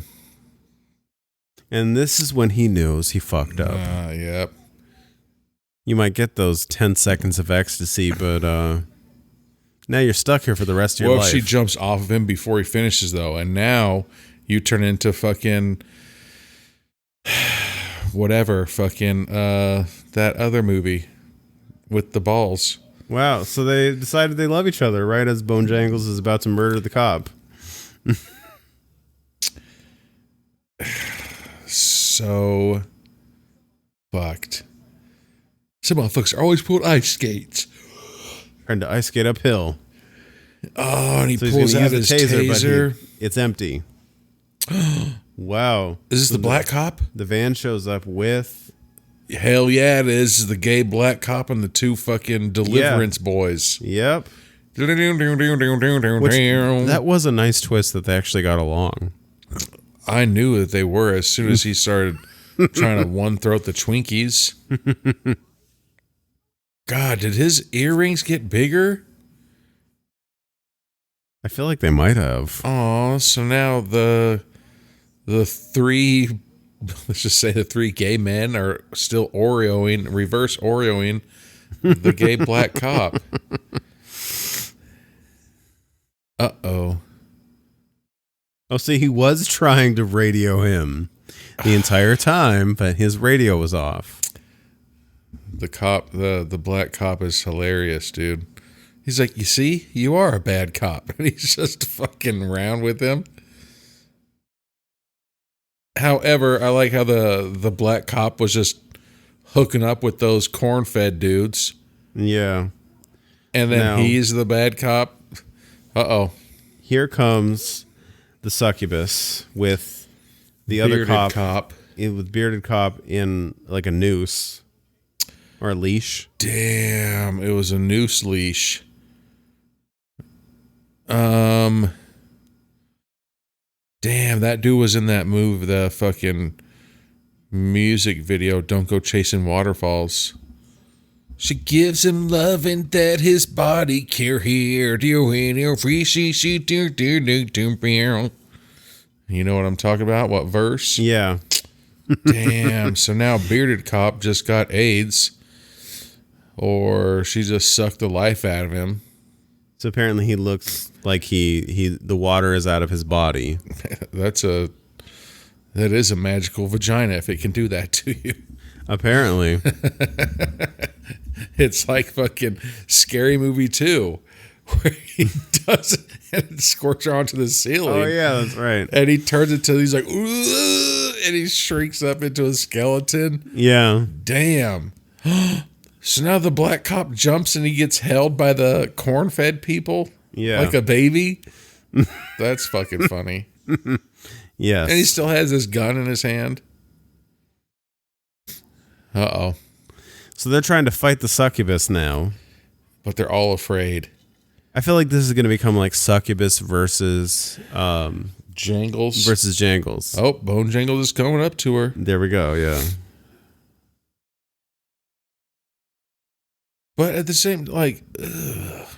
And this is when he knows he fucked up. Yep. You might get those 10 seconds of ecstasy, but now you're stuck here for the rest of your life. Well, if she jumps off of him before he finishes, though, and now you turn into fucking whatever, fucking that other movie with the balls. Wow, so they decided they love each other right as Bonejangles is about to murder the cop. So fucked. Some motherfuckers are always pulling ice skates. Trying to ice skate uphill. Oh, and he So pulls he's gonna out use his the taser. but it's empty. Wow. Is this the black cop? The van shows up with... Hell yeah, it is. The gay black cop and the two fucking Deliverance boys. Yep. Which, that was a nice twist that they actually got along. I knew that they were as soon as he started trying to one-throat the Twinkies. God, did his earrings get bigger? I feel like they might have. Oh, so now the three, let's just say the three gay men are still reverse Oreoing the gay black cop. Uh-oh. Oh, see, he was trying to radio him the entire time, but his radio was off. The cop, the black cop is hilarious, dude. He's like, you see, you are a bad cop. And he's just fucking around with him. However, I like how the black cop was just hooking up with those corn-fed dudes. Yeah. And then he's the bad cop. Uh-oh. Here comes the succubus with the Bearded other cop. With bearded cop in like a noose or a leash. Damn, it was a noose leash. Damn, that dude was in that move, the fucking music video, Don't Go Chasing Waterfalls. She gives him loving that his body care here. You know what I'm talking about? What verse? Yeah. Damn, so now bearded cop just got AIDS. Or she just sucked the life out of him. So apparently he looks like the water is out of his body. That is a magical vagina if it can do that to you. Apparently. It's like fucking Scary Movie 2, where he does it and it squirts her onto the ceiling. Oh yeah, that's right. And he turns it till he's like, "Ugh," and he shrinks up into a skeleton. Yeah. Damn. So now the black cop jumps and he gets held by the corn-fed people. Yeah. Like a baby. That's fucking funny. Yes. And he still has his gun in his hand. Uh-oh. So they're trying to fight the succubus now. But they're all afraid. I feel like this is going to become like succubus versus Jangles. versus Jangles. Oh, Bonejangles is coming up to her. There we go, yeah. But at the same, like, ugh.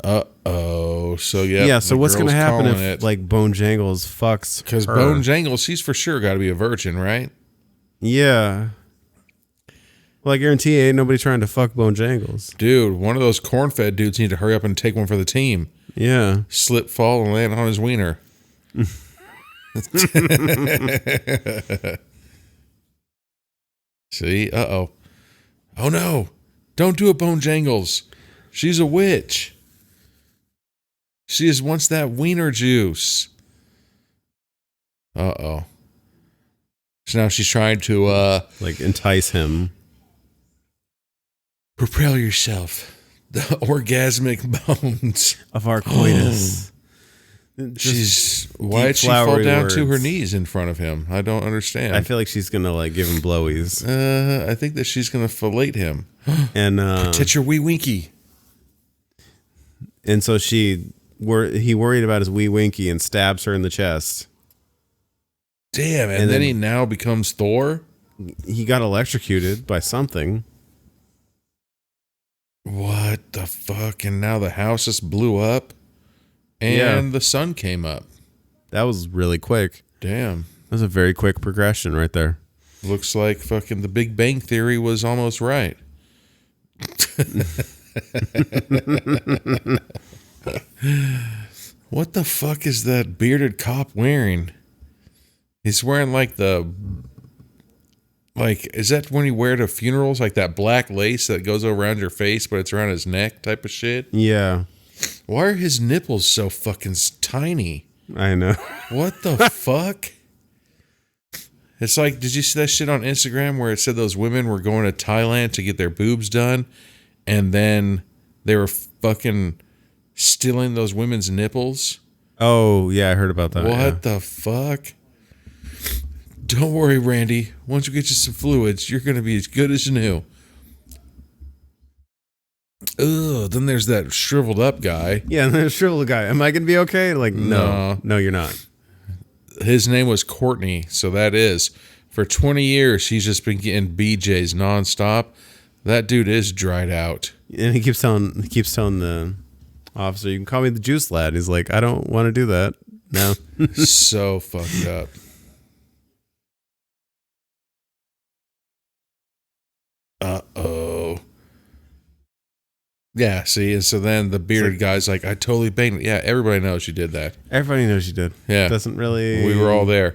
Uh-oh. So, yeah. So what's going to happen if, it. like, Bonejangles fucks Because her? Bonejangles, she's for sure got to be a virgin, right? Yeah. Well, I guarantee ain't nobody trying to fuck Bonejangles. Dude, one of those corn-fed dudes need to hurry up and take one for the team. Yeah. Slip, fall, and land on his wiener. See? Uh-oh. Oh, no. Don't do it, Bonejangles. She's a witch. She just wants that wiener juice. Uh-oh. So now she's trying to, like, entice him. Propel yourself. The orgasmic bones. Of our coitus. Why'd she fall down to her knees in front of him? I don't understand. I feel like she's going to, like, give him blowies. I think that she's going to fillet him. And, touch your wee winky. And so he worried about his wee winky and stabs her in the chest. Damn, and then he now becomes Thor? He got electrocuted by something. What the fuck? And now the house just blew up and the sun came up. That was really quick. Damn. That was a very quick progression right there. Looks like fucking the Big Bang Theory was almost right. What the fuck is that bearded cop wearing? He's wearing like is that when you wear to funerals, like that black lace that goes around your face, but it's around his neck type of shit? Yeah. Why are his nipples so fucking tiny? I know. What the fuck? It's like, did you see that shit on Instagram where it said those women were going to Thailand to get their boobs done, and then they were fucking stealing those women's nipples? Oh, yeah, I heard about that. What the fuck? Don't worry, Randy. Once we get you some fluids, you're going to be as good as new. Ugh, then there's that shriveled up guy. Yeah, and the shriveled guy. Am I going to be okay? Like, no, you're not. His name was Courtney, so that is. For 20 years, he's just been getting BJs nonstop. That dude is dried out. And he keeps telling the officer, "You can call me the juice lad." He's like, "I don't want to do that." No. So fucked up. Uh-oh. Yeah, see, and so then the bearded guy's like, I totally banged it. Yeah, everybody knows you did that. Everybody knows you did. Yeah. Doesn't really... We were all there.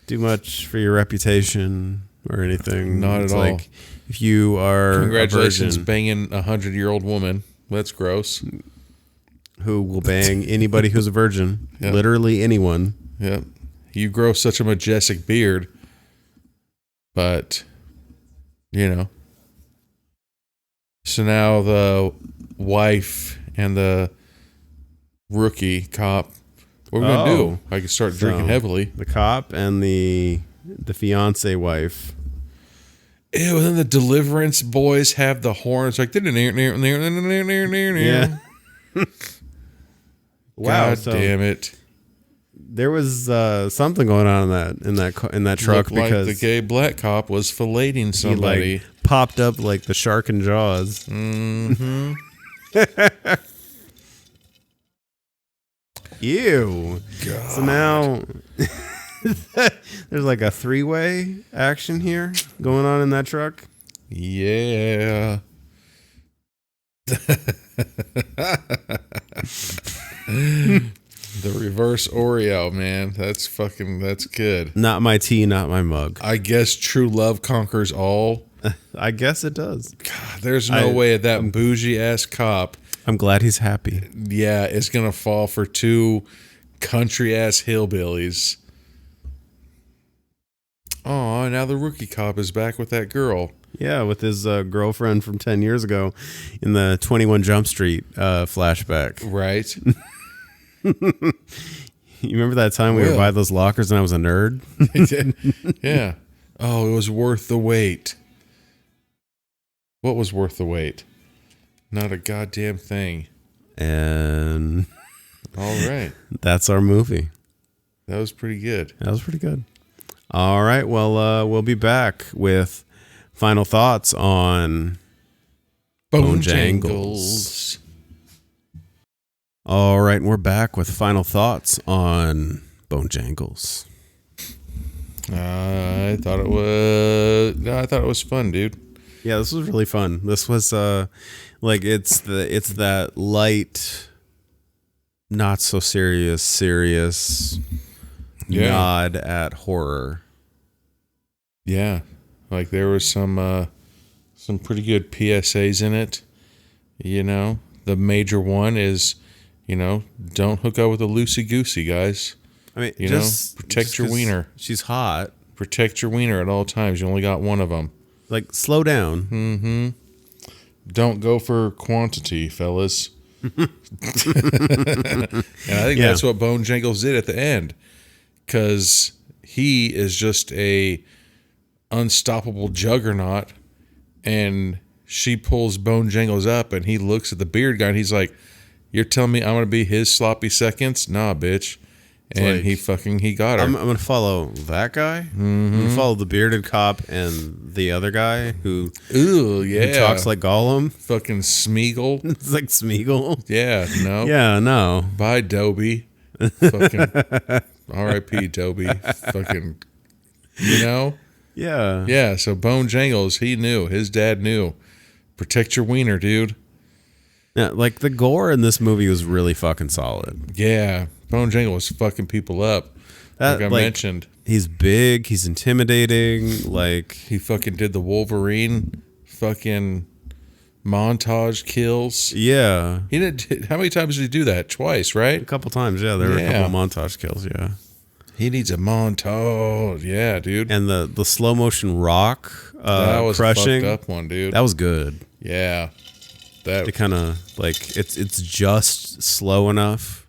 Do much for your reputation or anything. Not at all. Like, if you are Congratulations, a virgin banging a 100-year-old woman. That's gross. who will bang anybody who's a virgin. Yep. Literally anyone. Yep. You grow such a majestic beard. But, you know... So now the wife and the rookie cop, what are we going to do? I can start drinking heavily. The cop and the fiance wife. Ew, and then the Deliverance boys have the horns like... Yeah. Wow. God damn it. There was something going on in that truck Looked because like the gay black cop was filleting somebody. He popped up like the shark in Jaws. Mm-hmm. Ew. God. So now there's like a three-way action here going on in that truck. Yeah. The reverse Oreo, man. That's good. Not my tea, not my mug. I guess true love conquers all. I guess it does. God, there's no way that bougie ass cop. I'm glad he's happy. Yeah, is gonna fall for two country ass hillbillies. Oh, now the rookie cop is back with that girl. Yeah, with his girlfriend from 10 years ago in the 21 Jump Street flashback. Right. You remember that time we were by those lockers and I was a nerd? Yeah. Oh, it was worth the wait. What was worth the wait? Not a goddamn thing. And all right. That's our movie. That was pretty good. All right. Well, we'll be back with final thoughts on Bonejangles. All right, and we're back with final thoughts on Bonejangles. I thought it was fun, dude. Yeah, this was really fun. This was like it's that light, not so serious nod at horror. Yeah, like there was some pretty good PSAs in it. You know, the major one is, you know, don't hook up with a loosey-goosey, guys. I mean, protect your wiener. She's hot. Protect your wiener at all times. You only got one of them. Like, slow down. Mm-hmm. Don't go for quantity, fellas. And I think that's what Bonejangles did at the end. Because he is just a unstoppable juggernaut. And she pulls Bonejangles up and he looks at the beard guy and he's like, you're telling me I'm going to be his sloppy seconds? Nah, bitch. And like, he got her. I'm gonna follow that guy. I'm gonna follow the bearded cop and the other guy who talks like Gollum. Fucking Smeagol. It's like Smeagol. Yeah, no. Yeah, no. Bye, Dobie. Fucking R.I.P. Dobie. Fucking, Yeah. Yeah, so Bonejangles, he knew. His dad knew. Protect your wiener, dude. Yeah, like the gore in this movie was really fucking solid. Yeah, Bonejangles was fucking people up. Like I mentioned. He's big, he's intimidating, like he fucking did the Wolverine fucking montage kills. Yeah. He did. How many times did he do that? Twice, right? A couple times, yeah. There were a couple montage kills, yeah. He needs a montage, yeah, dude. And the slow motion rock that was crushing, a fucked up one, dude. That was good. Yeah, it kind of like it's just slow enough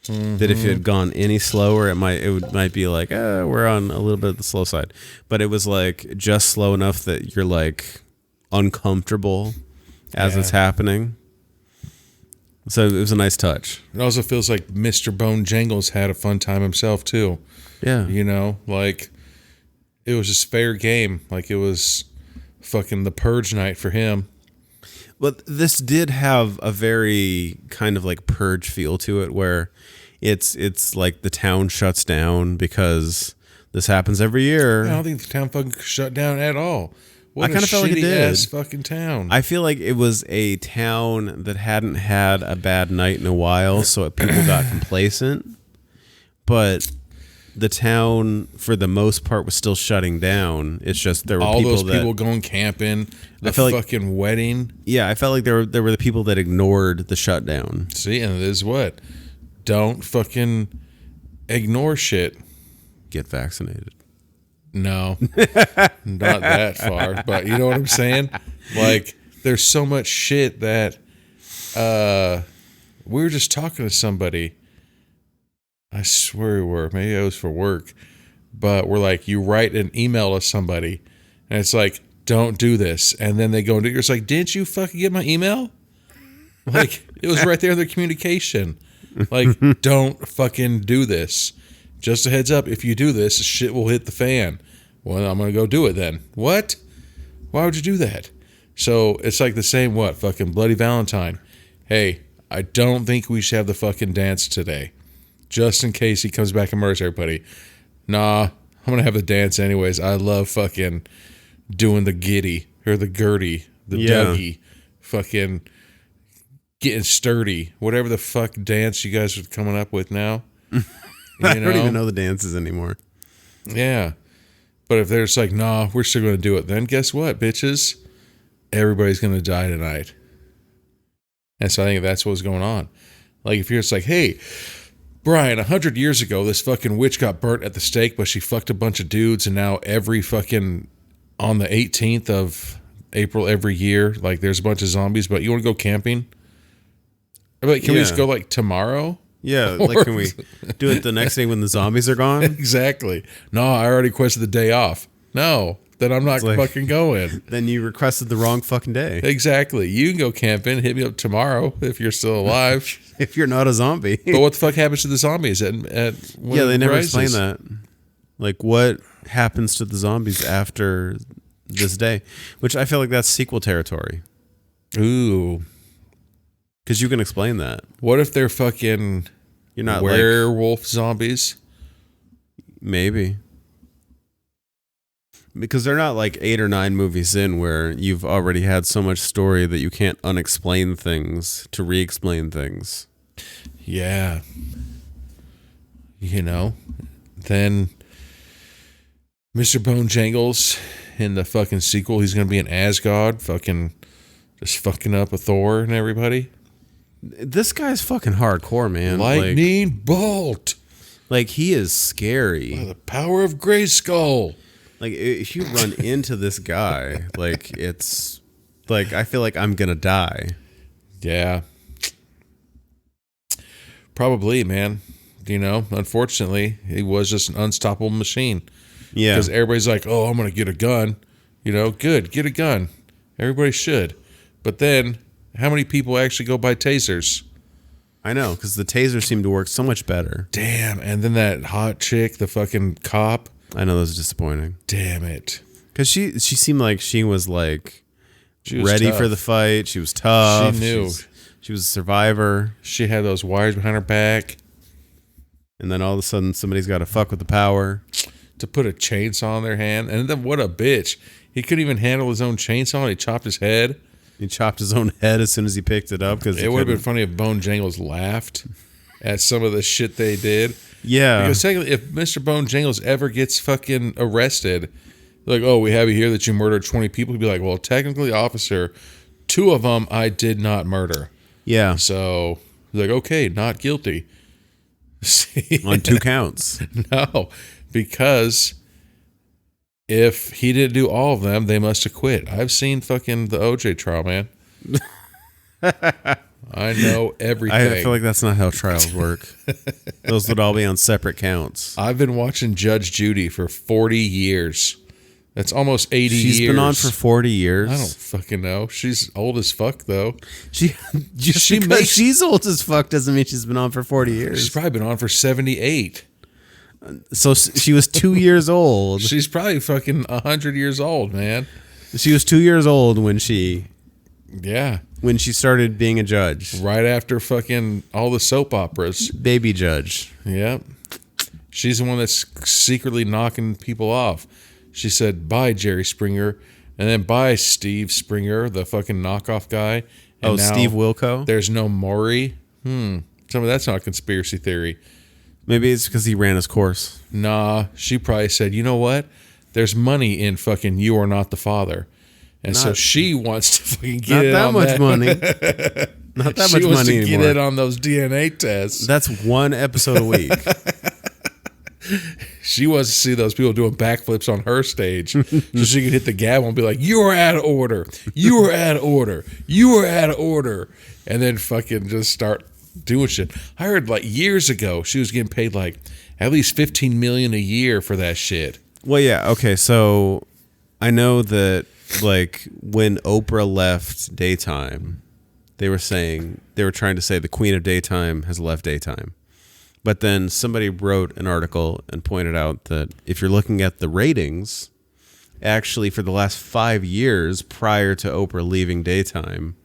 that if it had gone any slower, it might be like, we're on a little bit of the slow side. But it was like just slow enough that you're like uncomfortable as it's happening. So it was a nice touch. It also feels like Mr. Bonejangles had a fun time himself too. Yeah. Like it was just fair game. Like it was fucking the purge night for him. But this did have a very kind of like purge feel to it, where it's like the town shuts down because this happens every year. I don't think the town fucking shut down at all. What I kind of felt like it did. Ass fucking town. I feel like it was a town that hadn't had a bad night in a while, so people got complacent. But the town, for the most part, was still shutting down. It's just there were all people those people going camping. The fucking wedding. Yeah, I felt like there were the people that ignored the shutdown. See, and it is what? Don't fucking ignore shit. Get vaccinated. No, not that far. But you know what I'm saying? Like, there's so much shit that we were just talking to somebody. I swear we were. Maybe it was for work. But we're like, you write an email to somebody, and it's like, don't do this. And then they go and do it. It's like, didn't you fucking get my email? Like, it was right there in the communication. Like, don't fucking do this. Just a heads up, if you do this, shit will hit the fan. Well, I'm going to go do it then. What? Why would you do that? So it's like the same, fucking Bloody Valentine. Hey, I don't think we should have the fucking dance today. Just in case he comes back and murders everybody. Nah, I'm going to have the dance anyways. I love fucking doing the giddy, or the Gertie, the Dougie, fucking getting sturdy. Whatever the fuck dance you guys are coming up with now. I don't even know the dances anymore. Yeah. But if they're just like, nah, we're still going to do it, then guess what, bitches? Everybody's going to die tonight. And so I think that's what's going on. Like, if you're just like, hey, Brian, 100 years ago, this fucking witch got burnt at the stake, but she fucked a bunch of dudes, and now every fucking, on the 18th of April every year, like, there's a bunch of zombies, but you want to go camping? Like, can we just go, like, tomorrow? Yeah, like, can we do it the next day when the zombies are gone? Exactly. No, I already requested the day off. No, then I'm not fucking going. Then you requested the wrong fucking day. Exactly. You can go camping. Hit me up tomorrow if you're still alive. If you're not a zombie. But what the fuck happens to the zombies when they never explain that. Like, what happens to the zombies after this day? Which I feel like that's sequel territory. Ooh. Because you can explain that. What if they're fucking You're not werewolf zombies? Maybe. Because they're not like 8 or 9 movies in where you've already had so much story that you can't unexplain things to re-explain things. Yeah. Then Mr. Bonejangles in the fucking sequel, he's going to be an Asgard, fucking just fucking up a Thor and everybody. This guy's fucking hardcore, man. Lightning bolt. Like, he is scary. By the power of Grayskull. Like, if you run into this guy, like, it's like, I feel like I'm gonna die. Yeah. Probably, man. Unfortunately, he was just an unstoppable machine. Yeah. Because everybody's like, oh, I'm gonna get a gun. Good, get a gun. Everybody should. But then, how many people actually go buy tasers? I know, because the taser seemed to work so much better. Damn. And then that hot chick, the fucking cop. I know, that was disappointing. Damn it. Because she seemed like she was like She was ready tough. for the fight. She was tough. She knew. She was a survivor. She had those wires behind her back. And then all of a sudden, somebody's got to fuck with the power. To put a chainsaw in their hand. And then what a bitch. He couldn't even handle his own chainsaw. He chopped his head. He chopped his own head as soon as he picked it up. Because It would have been funny if Bonejangles laughed at some of the shit they did. Yeah. Because technically, if Mr. Bonejangles ever gets fucking arrested, like, oh, we have you here that you murdered 20 people, he'd be like, well, technically, officer, 2 of them I did not murder. Yeah. So, he's like, okay, not guilty. See? On 2 counts. No, because if he didn't do all of them, they must have quit. I've seen fucking the OJ trial, man. I know everything. I feel like that's not how trials work. Those would all be on separate counts. I've been watching Judge Judy for 40 years. That's almost 80 years. She's been on for 40 years. I don't fucking know. She's old as fuck, though. Just because she's old as fuck doesn't mean she's been on for 40 years. She's probably been on for 78. So she was 2 years old. She's probably fucking 100 years old, man. She was 2 years old when she started being a judge. Right after fucking all the soap operas. Baby judge. Yep. She's the one that's secretly knocking people off. She said, bye, Jerry Springer. And then bye, Steve Springer, the fucking knockoff guy. And now Steve Wilco? There's no Maury. Tell me that's not a conspiracy theory. Maybe it's because he ran his course. Nah, she probably said, you know what? There's money in fucking You Are Not the Father. And so she wants to fucking get in on that. Not that much She wants money to anymore. get in on those DNA tests. That's 1 episode a week. She wants to see those people doing backflips on her stage so she can hit the gavel and be like, you are out of order. You are out of order. You are out of order. And then fucking just start doing shit. I heard like years ago she was getting paid like at least $15 million a year for that shit. Well, yeah. Okay. So I know that like when Oprah left daytime, they were trying to say the queen of daytime has left daytime. But then somebody wrote an article and pointed out that if you're looking at the ratings, actually for the last 5 years prior to Oprah leaving daytime,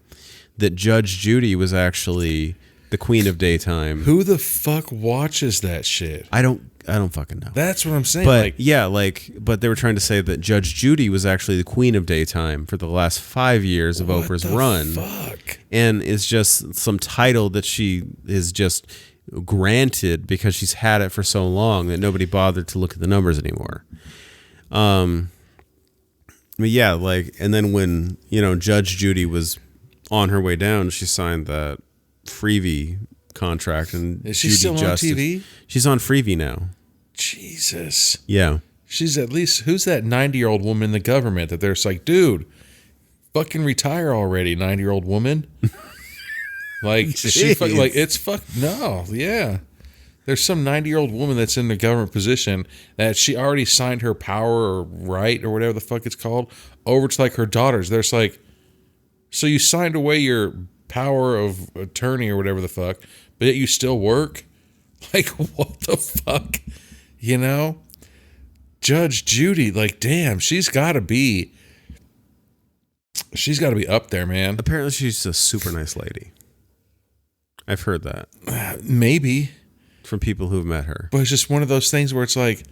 that Judge Judy was actually the queen of daytime. Who the fuck watches that shit? I don't fucking know. That's what I'm saying. But but they were trying to say that Judge Judy was actually the queen of daytime for the last 5 years of Oprah's run. Fuck? And is she still on TV? She's on Freevee now. Jesus. Yeah. She's at least, who's that 90-year-old woman in the government that they're just like, dude, fucking retire already, 90-year-old woman. Like, yeah. There's some 90-year-old woman that's in the government position that she already signed her power or right or whatever the fuck it's called over to like her daughters. There's like, so you signed away your power of attorney or whatever the fuck, but yet you still work? Like, what the fuck? Judge Judy, like, damn, she's got to be up there, man. Apparently she's a super nice lady. I've heard that. Maybe. From people who've met her. But it's just one of those things where it's like,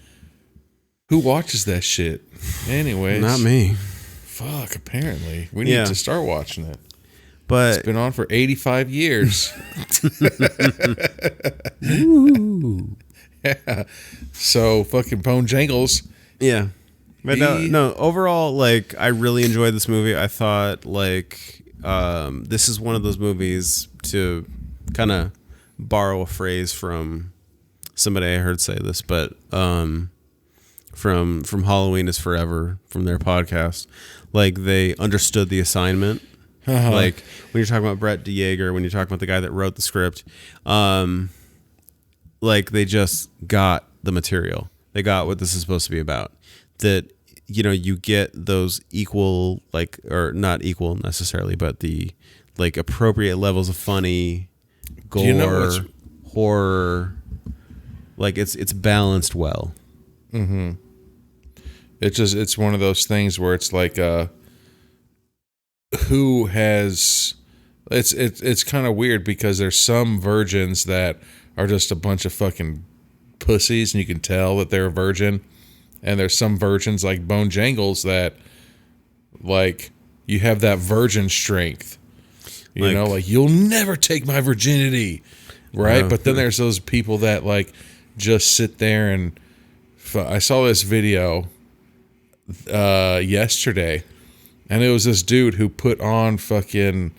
who watches that shit? Anyways. Not me. Fuck, apparently. We need to start watching it. But it's been on for 85 years. Ooh. Yeah. So, fucking Bonejangles. Yeah. But no, overall, like, I really enjoyed this movie. I thought, like, this is one of those movies, to kind of borrow a phrase from somebody I heard say this, but from Halloween is Forever, from their podcast, like, they understood the assignment. Uh-huh. Like, when you're talking about Brett DeYager, when you're talking about the guy that wrote the script, like, they just got the material. They got what this is supposed to be about. That, you get those equal, like, or not equal necessarily, but the, like, appropriate levels of funny gore, Do you know what's- horror. Like it's balanced well. It's one of those things where it's like who has it's kind of weird because there's some virgins that are just a bunch of fucking pussies and you can tell that they're a virgin, and there's some virgins like Bonejangles that like you have that virgin strength, you know, like you'll never take my virginity, right? But then there's those people that like just sit there and I saw this video yesterday, and it was this dude who put on fucking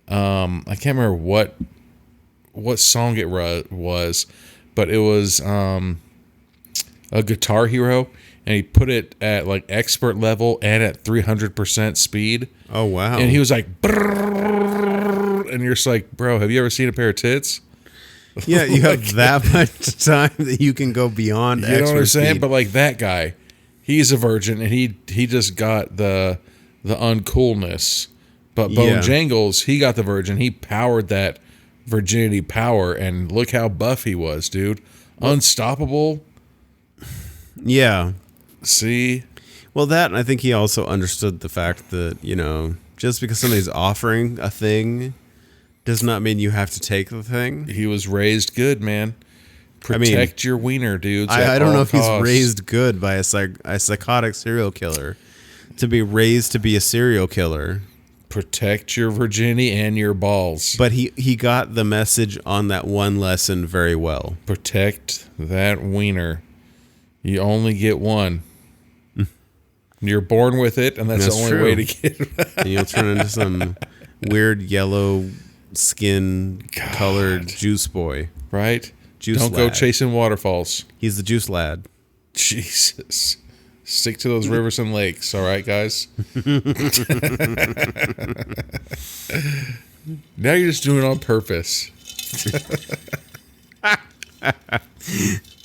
I can't remember what song it was, but it was a Guitar Hero, and he put it at like expert level and at 300% speed. Oh wow! And he was like, brrrr, and you're just like, bro, have you ever seen a pair of tits? Yeah, you have that much time that you can go beyond. You know what I'm saying? But like that guy, he's a virgin, and he just got the uncoolness. But Bonejangles, he got the virgin. He powered that virginity power, and look how buff he was, dude. Unstoppable. Yeah. See? Well, that, and I think he also understood the fact that, you know, just because somebody's offering a thing does not mean you have to take the thing. He was raised good, man. Protect your wiener, dudes. I don't know if he's raised good by a psychotic serial killer to be raised to be a serial killer. Protect your virginity and your balls. But he got the message on that one lesson very well. Protect that wiener. You only get one. You're born with it, and that's the only way to get it. And you'll turn into some weird yellow skin colored juice boy. Right? Juice Don't lad. go chasing waterfalls. He's the juice lad. Jesus. Stick to those rivers and lakes, all right, guys? Now you're just doing it on purpose. I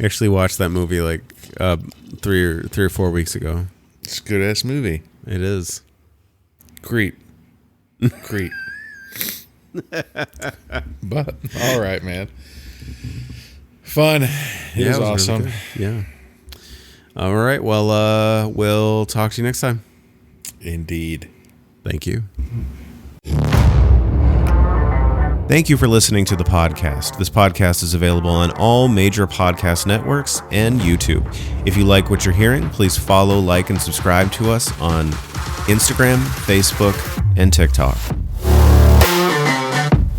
actually watched that movie like 3 or 4 weeks ago. It's a good-ass movie. It is. Great. But, all right, man. Fun. It was awesome. Really good. Yeah. All right. Well, we'll talk to you next time. Indeed. Thank you. Thank you for listening to the podcast. This podcast is available on all major podcast networks and YouTube. If you like what you're hearing, please follow, like, and subscribe to us on Instagram, Facebook, and TikTok.